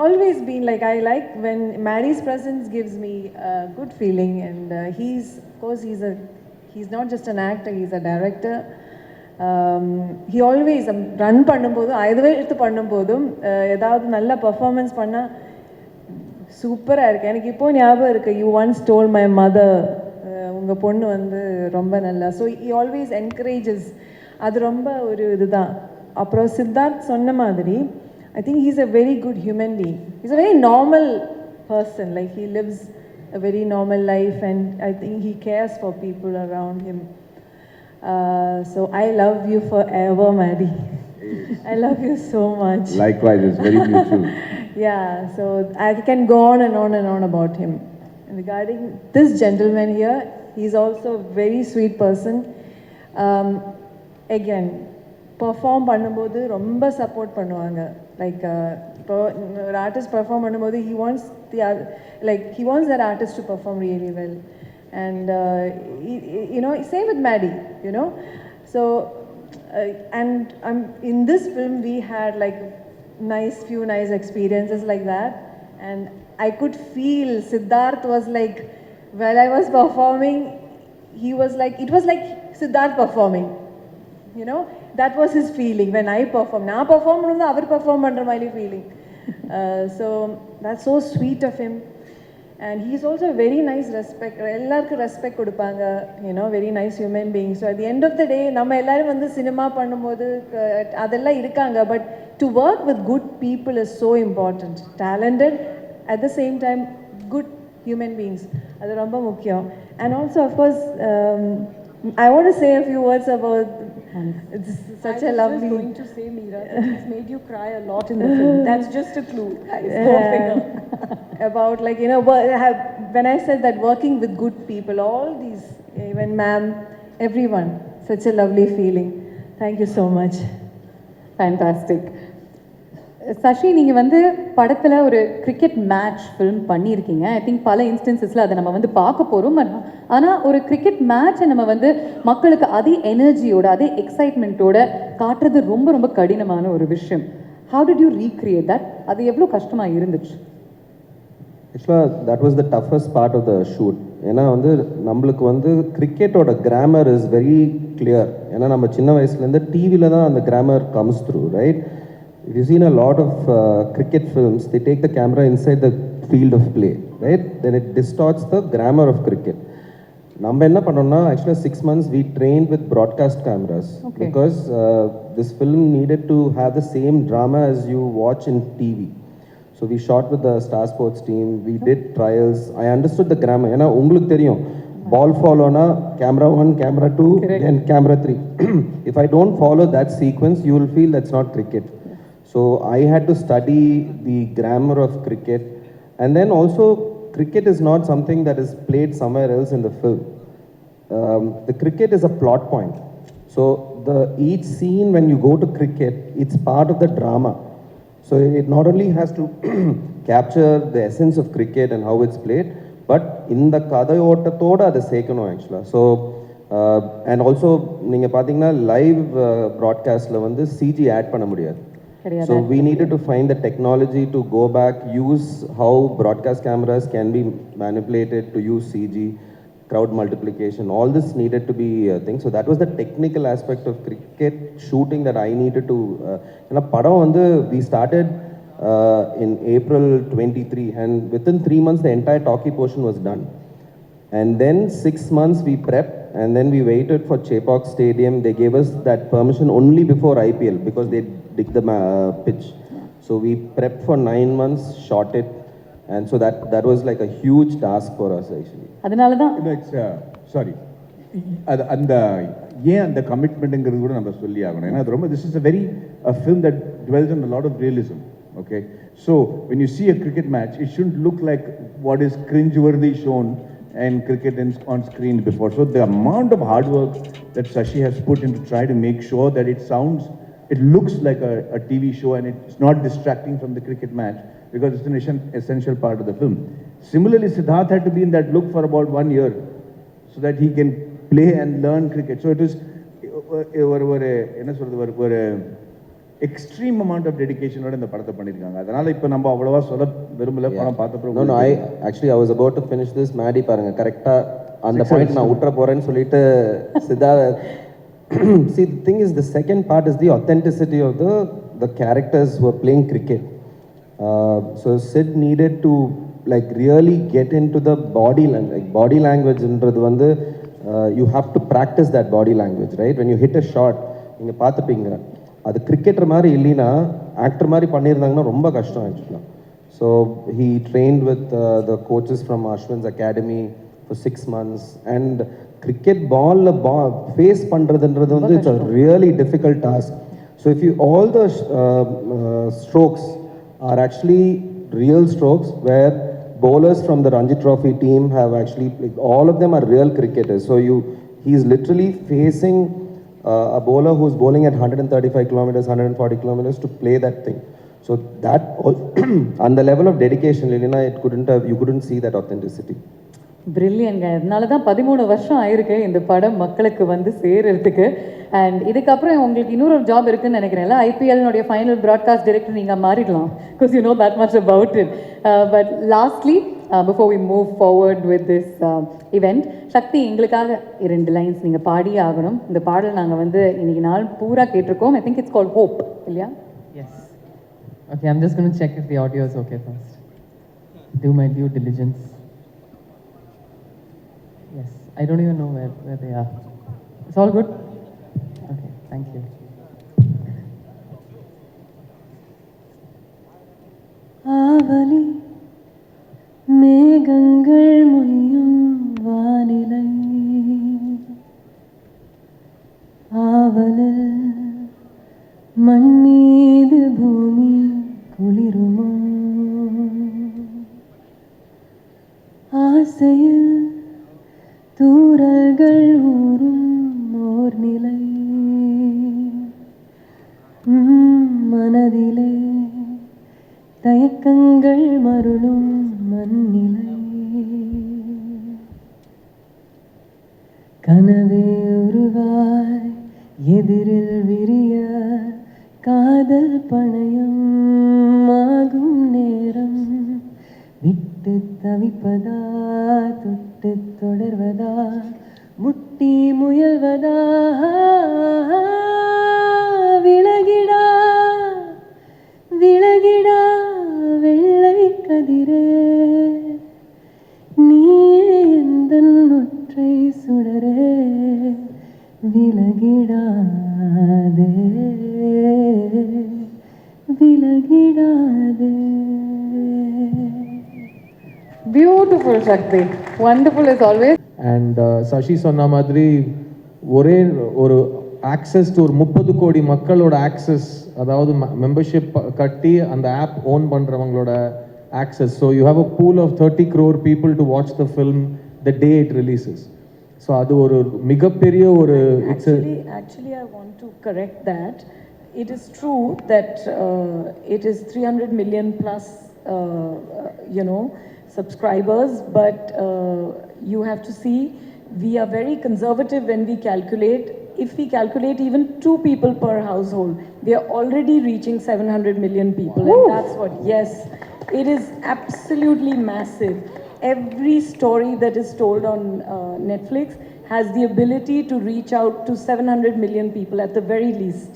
always been like, I like when Maddie's presence gives me a good feeling, and of course he's not just an actor, he's a director. He always run பண்ணும்போதும் ஐதுவே எடுத்து பண்ணும்போதும் ஏதாவது நல்ல பர்ஃபார்மன்ஸ் பண்ணால் சூப்பராக இருக்குது. எனக்கு இப்போ ஞாபகம் இருக்குது, you once told my mother, உங்கள் பொண்ணு வந்து ரொம்ப நல்லா. So he always encourages. அது ரொம்ப ஒரு இதுதான். அப்புறம் சித்தார்த் சொன்ன மாதிரி, I think he's a very good human being. He's a very normal person. Like, he lives a very normal life, and I think he cares for people around him. So I love you forever, Maddie. I love you so much. Likewise, it's very mutual. Yeah, so I can go on and on and on about him. And regarding this gentleman here, he's also a very sweet person. Again, perform பண்ணும்போது ரொம்ப support பண்ணுவாங்க. Like இப்போ ஒரு artist perform பண்ணும்போது he wants that artist to perform really well. And same with Maddie, So and in this film we had like few nice experiences like that, and I could feel Siddharth was like, while I was performing, it was like Siddharth performing. That was his feeling when I perform. Na perform pannudha avar perform pandra mari feeling. So that's so sweet of him, and he's also a very nice respect. Ellarku respect kodupanga, very nice human being. So at the end of the day, nama ellarum vandu cinema பண்ணும்போது அதெல்லாம் இருக்காங்க, but to work with good people is so important. Talented, at the same time good human beings, அது ரொம்ப முக்கியம். And also, of course, I want to say a few words about It's such I a was lovely. just going to say, Meera, that it's made you cry a lot in the film. That's just a clue. Go figure. About like when I said that working with good people, all these, even ma'am, everyone, such a lovely feeling. Thank you so much. Fantastic. Sasi, நீங்கள் வந்து படத்தில் ஒரு cricket match film பண்ணியிருக்கீங்க. I think பல இன்ஸ்டன்சஸில் அதை நம்ம வந்து பார்க்க போகிறோம். ஆனால் ஒரு கிரிக்கெட் மேட்சை நம்ம வந்து மக்களுக்கு அதே எனர்ஜியோட அதே எக்ஸைட்மெண்ட்டோட காட்டுறது ரொம்ப ரொம்ப கடினமான ஒரு விஷயம். How did you recreate that? அது எவ்வளோ கஷ்டமாக இருந்துச்சு? ஆக்சுவலாக that was the toughest part of the shoot. ஏன்னா வந்து நம்மளுக்கு வந்து கிரிக்கெட்டோட கிராமர் இஸ் வெரி கிளியர். ஏன்னா நம்ம சின்ன வயசுலேருந்து டிவியில் தான் அந்த grammar comes through, right? If you've seen a lot of cricket films, they take the camera inside the field of play, right? Then it distorts the grammar of cricket. நம்ம என்ன பண்ணோம்னா, actually 6 months we trained with broadcast cameras. Okay. Because this film needed to have the same drama as you watch in TV. So we shot with the Star Sports team, we did trials. I understood the grammar. ஏன்னா உங்களுக்கு தெரியும், ball follow-na camera 1, camera 2, then camera 3. If I don't follow that sequence, you will feel that's not cricket. So I had to study the grammar of cricket, and then also cricket is not something that is played somewhere else in the film. The cricket is a plot point. So each scene when you go to cricket, it's part of the drama. So it not only has to capture the essence of cricket and how it's played, but in the kadayottathoda adu sekano actually. So and also நீங்க பாத்தீங்கன்னா live broadcast la வந்து CG add பண்ண முடியாது. So we needed to find the technology to go back, use how broadcast cameras can be manipulated to use CG, crowd multiplication. All this needed to be a thing. So that was the technical aspect of cricket shooting that I needed to. Padam vandu we started in April 23, and within 3 months the entire talkie portion was done. And then 6 months we prepped, and then we waited for Chepauk Stadium. They gave us that permission only before IPL because they dig the pitch. So we prepped for 9 months, shot it, and so that was like a huge task for us actually. அதனால தான் it's sorry அந்த ஏன் அந்த கமிட்மெண்ட்ங்கிறது கூட நம்ம சொல்லி ஆகணும். ஏன்னா அது ரொம்ப this is a very a film that dwells on a lot of realism. Okay, so when you see a cricket match, it shouldn't look like what is cringe-worthy shown and cricket on screen before. So the amount of hard work that Sashi has put in to try to make sure that it looks like a TV show and it's not distracting from the cricket match, because it's an essential part of the film. Similarly, Siddharth had to be in that look for about 1 year so that he can play and learn cricket. So it was ஒரு extreme amount of டெடிகேஷனோட இந்த படத்தை பண்ணியிருக்காங்க. அதனால இப்போ நம்ம அவ்வளவா சொல்ல விரும்பல. படம் பார்த்தப்போ I was about to finish this. Maddy பாருங்க, கரெக்டா அந்த பாயிண்ட் நான் விட்டுற போறேன்னு சொல்லிட்டு Siddharth. See, the thing is, the second part is the authenticity of the characters who are playing cricket. So Sid needed to like really get into the body language. Body language என்றது வந்து you have to practice that body language, right? When you hit a shot, நீங்க பார்த்துப்பீங்க, அது cricketer மாதிரி இல்லைன்னா actor மாதிரி பண்ணியிருந்தாங்கன்னா ரொம்ப கஷ்டம் ஆக்சுவலாக. So he trained with the coaches from Ashwin's academy for 6 months. And cricket face பண்ணுறதுன்றது வந்து it's a really difficult task. So if you all the strokes are actually real strokes where bowlers from the Ranji Trophy team have actually, like, all of them are real cricketers. So he is literally facing a bowler who's bowling at 135 kilometers, 140 kilometers to play that thing. So that on the level of dedication, Lilina, you couldn't see that authenticity. பிரில்லியன்ங்க. அதனால தான் 13 வருஷம் ஆயிருக்கு இந்த படம் மக்களுக்கு வந்து சேர்றதுக்கு. And இதுக்கப்புறம் உங்களுக்கு இன்னொரு ஜாப் இருக்குன்னு நினைக்கிறேன்ல, ஐபிஎல்னுடைய ஃபைனல் ப்ராட்காஸ்ட் டைரக்டர் நீங்கள் மாறிடலாம், because you know that much about it. But lastly before we move forward with this event, Shakti எங்களுக்காக 2 லைன்ஸ் நீங்கள் பாடியே ஆகணும். இந்த பாடல் நாங்கள் வந்து இன்னைக்கு நாள் பூரா கேட்டிருக்கோம். I think it's called hope, இல்லையா? Yes. Okay, I'm just going to check if the audio is okay first. Do my due diligence. Yes, I don't even know where they are. It's all good? Okay, thank you. ஆவலி மேகங்கள் மொய்யும் வானிலை, ஆவலி காவலில் மண் மீது பூமி குளிருமோ ஆசையில் தூறல்கள் ஊறும் ஓர் நிலை மனதிலே தயக்கங்கள் மருளும் மண்ணிலை கனவே உருவாய் எதிரில் விரிய காதல் பணயம் ஆகும் நேரம் விட்டு தவிப்பதா தொட்டு தொடர்வதா முட்டி முயல்வதா விலகிடா விலகிடா வெள்ளை கதிரே நீயே எந்தன் ஒற்றை சுடரே விலகிடாதே விலகிடாதே. Beautiful, Shakti. Wonderful as always. And Sasi சொன்ன மாதிரி ஒரே ஒரு ஆக்சஸ் டு ஒரு 30 கோடி மக்களோட ஆக்சஸ், அதாவது மெம்பர்ஷிப் கட்டி அந்த ஆப் ஓன் பண்ணுறவங்களோட access. So you have a pool of 30 crore people to watch the film the day it releases. So அது ஒரு மிகப்பெரிய ஒரு Actually, I want to correct that. It is true that it is 300 million plus, subscribers, but you have to see, we are very conservative when we calculate. If we calculate even 2 people per household, we are already reaching 700 million people. And that's what, yes, it is absolutely massive. Every story that is told on Netflix has the ability to reach out to 700 million people at the very least.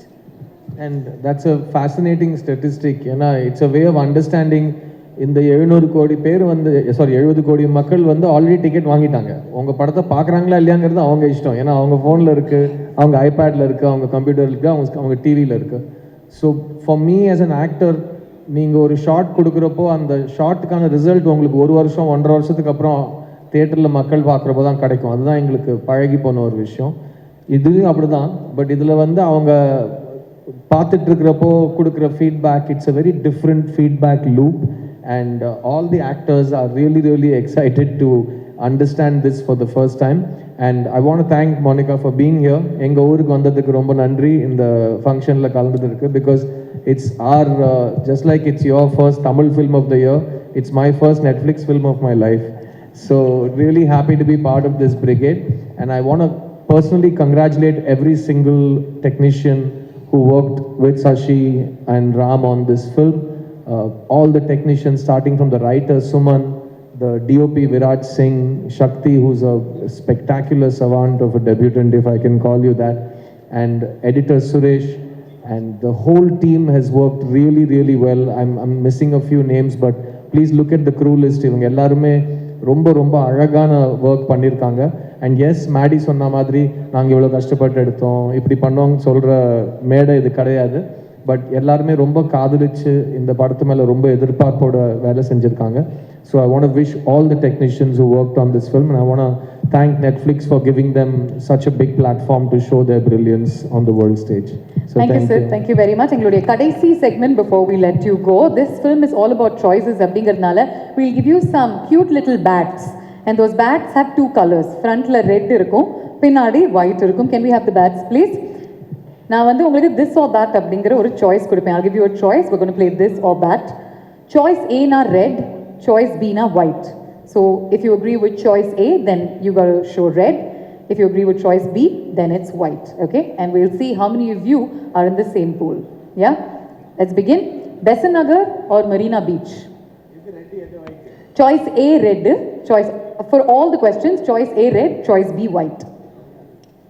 And that's a fascinating statistic. It's a way of understanding. இந்த 700 கோடி பேர் வந்து 70 கோடி மக்கள் வந்து already ticket வாங்கிட்டாங்க. உங்கள் படத்தை பார்க்குறாங்களா இல்லையாங்கிறது அவங்க இஷ்டம். ஏன்னா அவங்க ஃபோனில் இருக்குது, அவங்க ஐபேடில் இருக்குது, அவங்க கம்ப்யூட்டரில் இருக்குது, அவங்க டிவியில் இருக்குது. So for me as an actor, நீங்கள் ஒரு ஷார்ட் கொடுக்குறப்போ அந்த ஷார்ட்டுக்கான ரிசல்ட் உங்களுக்கு 1 வருஷம் 1.5 வருஷத்துக்கு அப்புறம் தியேட்டரில் மக்கள் பார்க்குறப்போ தான் கிடைக்கும். அதுதான் எங்களுக்கு பழகி போன ஒரு விஷயம். இதுவும் அப்படி தான். பட் இதில் வந்து அவங்க பார்த்துட்டு இருக்கிறப்போ கொடுக்குற feedback, it's a very different feedback loop. And all the actors are really, really excited to understand this for the first time. And I want to thank Monica for being here. Enga oorukku vandadhukku romba nandri in the function la kalandadhukku, because it's our just like it's your first Tamil film of the year, it's my first Netflix film of my life. So really happy to be part of this brigade. And I want to personally congratulate every single technician who worked with Sashi and Ram on this film. All the technicians, starting from the writer Suman, the DOP Viraj Singh, Shakti, who's a spectacular savant of a debutant, if I can call you that, and editor Suresh, and the whole team has worked really, really well. I'm missing a few names, but please look at the crew list. இவங்க எல்லாருமே ரொம்ப ரொம்ப அழகான work பண்ணியிருக்காங்க. And S, Maddy சொன்ன மாதிரி நாங்கள் இவ்வளோ கஷ்டப்பட்டு எடுத்தோம், இப்படி பண்ணோம்னு சொல்கிற மேடை இது கிடையாது. பட் எல்லாருமே ரொம்ப காதலிச்சு இந்த படத்து மேலே ரொம்ப எதிர்பார்ப்போட வேலை செஞ்சுருக்காங்க. So I want to wish all the technicians who worked on this film, and I want to thank Netflix for giving them such a big platform to show their brilliance on the world stage. Thank you, sir. Thank you very much. எங்களுடைய கடைசி segment before we let you go. This film is all about choices அப்படிங்கிறதுனால we'll give you some cute little bats. And those bats have 2 colors. Frontல red இருக்கும், பின்னாடி white இருக்கும். Can we have the bats, please? நான் வந்து உங்களுக்கு this or that அப்படிங்கிற ஒரு choice கொடுப்பேன். I'll give you a choice. We're going to play this or that. Choice A na red, choice B na white. So if you agree with choice A, then you got to show red. If you agree with choice B, then it's white. Okay? And we'll see how many of you are in the same pool. Yeah? Let's begin. Besant Nagar or Marina Beach? Choice A red. Choice for all the questions. Choice A red. Choice B white.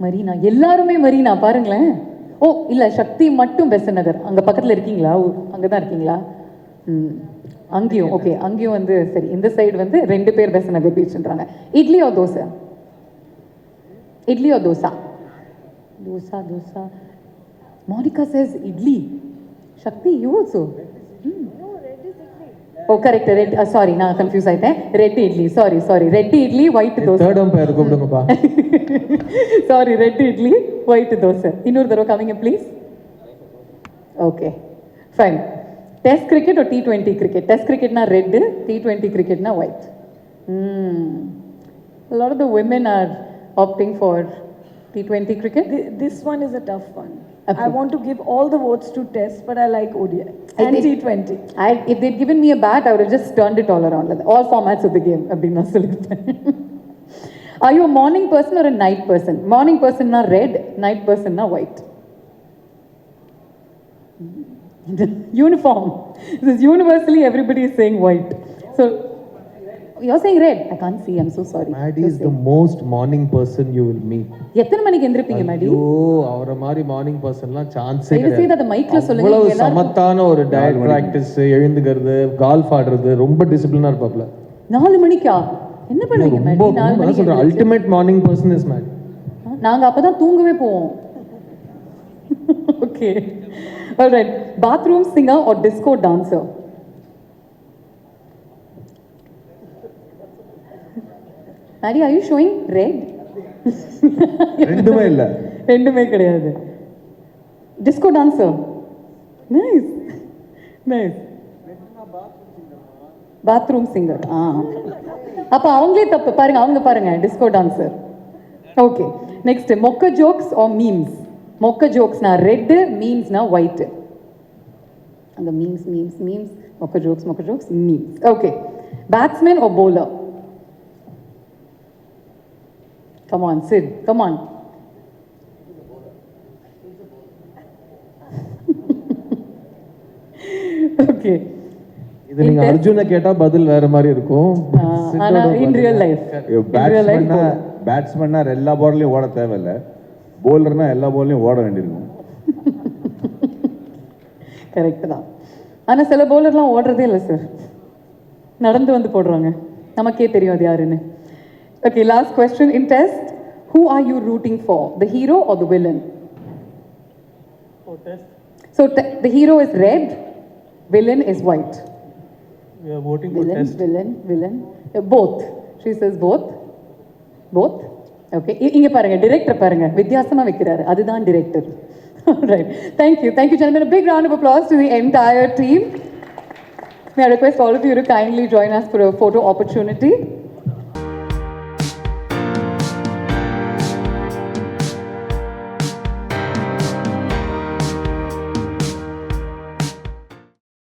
Marina. எல்லாருமே Marina பாருங்களேன். ஓ இல்லை, சக்தி மட்டும் பெசன்ட் நகர். அங்கே பக்கத்தில் இருக்கீங்களா? அங்கே தான் இருக்கீங்களா? அங்கேயும் ஓகே. அங்கேயும் வந்து சரி, இந்த சைடு வந்து 2 பேர் பெசன்ட் நகர் பீச்ன்றாங்க. Idli or dosa? Idli or dosa? Dosa dosa. Monica says idli. Shakti, you also? No, red is idli. Oh, correct. Red. Sorry, நான் confuse ஆயிட்டேன். Red idli. Sorry. Red idli, white dosa. Third umpire கூப்பிடுங்கப்பா. Sorry, red idli. white dosa. Innor tharo coming in, please. Okay, fine. Test cricket or T20 cricket? Test cricket na red, T20 cricket na white. A lot of the women are opting for T20 cricket. This one is a tough one. Okay. I want to give all the votes to Test, but I like ODI and T20. If they'd given me a bat, I would have just turned it all around. Like, all formats of the game. Are you a morning person or a night person? Morning person na red, night person na white. Uniform. This is universally everybody is saying white. So you're saying red. I can't see. I'm so sorry. Maddie is the most morning person you will meet. எத்தனை மணிக்கு எந்திருப்பீங்க மேடி? ஐயோ அவரை மாதிரி morning பர்சன்லாம் சான்ஸே தயவு செய்து அதை மைக்ல சொல்லுங்க. அவ்வளவு சமத்தான ஒரு டயட் பிராக்டிஸ், எழுந்துக்கிறது, கால்ஃப் ஆடுறது, ரொம்ப டிசிப்ளினா இருப்பாப்ல. 4 மணிக்கா என்ன பண்ணுவீங்க மேடி? 4 மணிக்கு சொல்றேன், ultimate morning person is Maddy. நாங்க அப்பதான் தூங்கவே போவோம். Okay. All right. Bathroom singer or disco dancer? Maddie, are you showing red? ரெண்டுமே இல்ல. ரெண்டுமே கிடையாது. Disco dancer. Nice. Nice. Bathroom singer. அப்ப அவங்களே தப்பு பாருங்க, அவங்க பாருங்க disco dancer. Okay. Next, mokka jokes or memes? Mokka jokes na red, memes na white. And the memes. Mokka jokes, memes. Okay. Batsman or bowler? Come on, Sid. Come on. Okay. இது நீங்க அர்ஜுனை கேட்டா பதில் வேற மாதிரி இருக்கும். ஆனா in real life. பேட்ஸ்மேன்னா எல்லா பால்லையும் ஓட தேவையில்லை, போலர்னா எல்லா பால்லையும் ஓட வேண்டியிருக்கும். கரெக்ட் தான். ஆனா சில பவுலர்லாம் ஓடுறதே இல்லை சார், நடந்து வந்து போடுறாங்க, நமக்கே தெரியும் அது யாருன்னு. Okay, last question in Test. Who are you rooting for? The hero or the villain? For Test, So the hero is red, villain is white. we are voting for Test. Villain. Both. She says both. Both. Okay. இங்க பாருங்க, director பாருங்க, வித்தியாசமா வைக்கிறாரு, அதுதான் director. Right. Thank you, gentlemen. A big round of applause to the entire team. May I request all of you to kindly join us for a photo opportunity.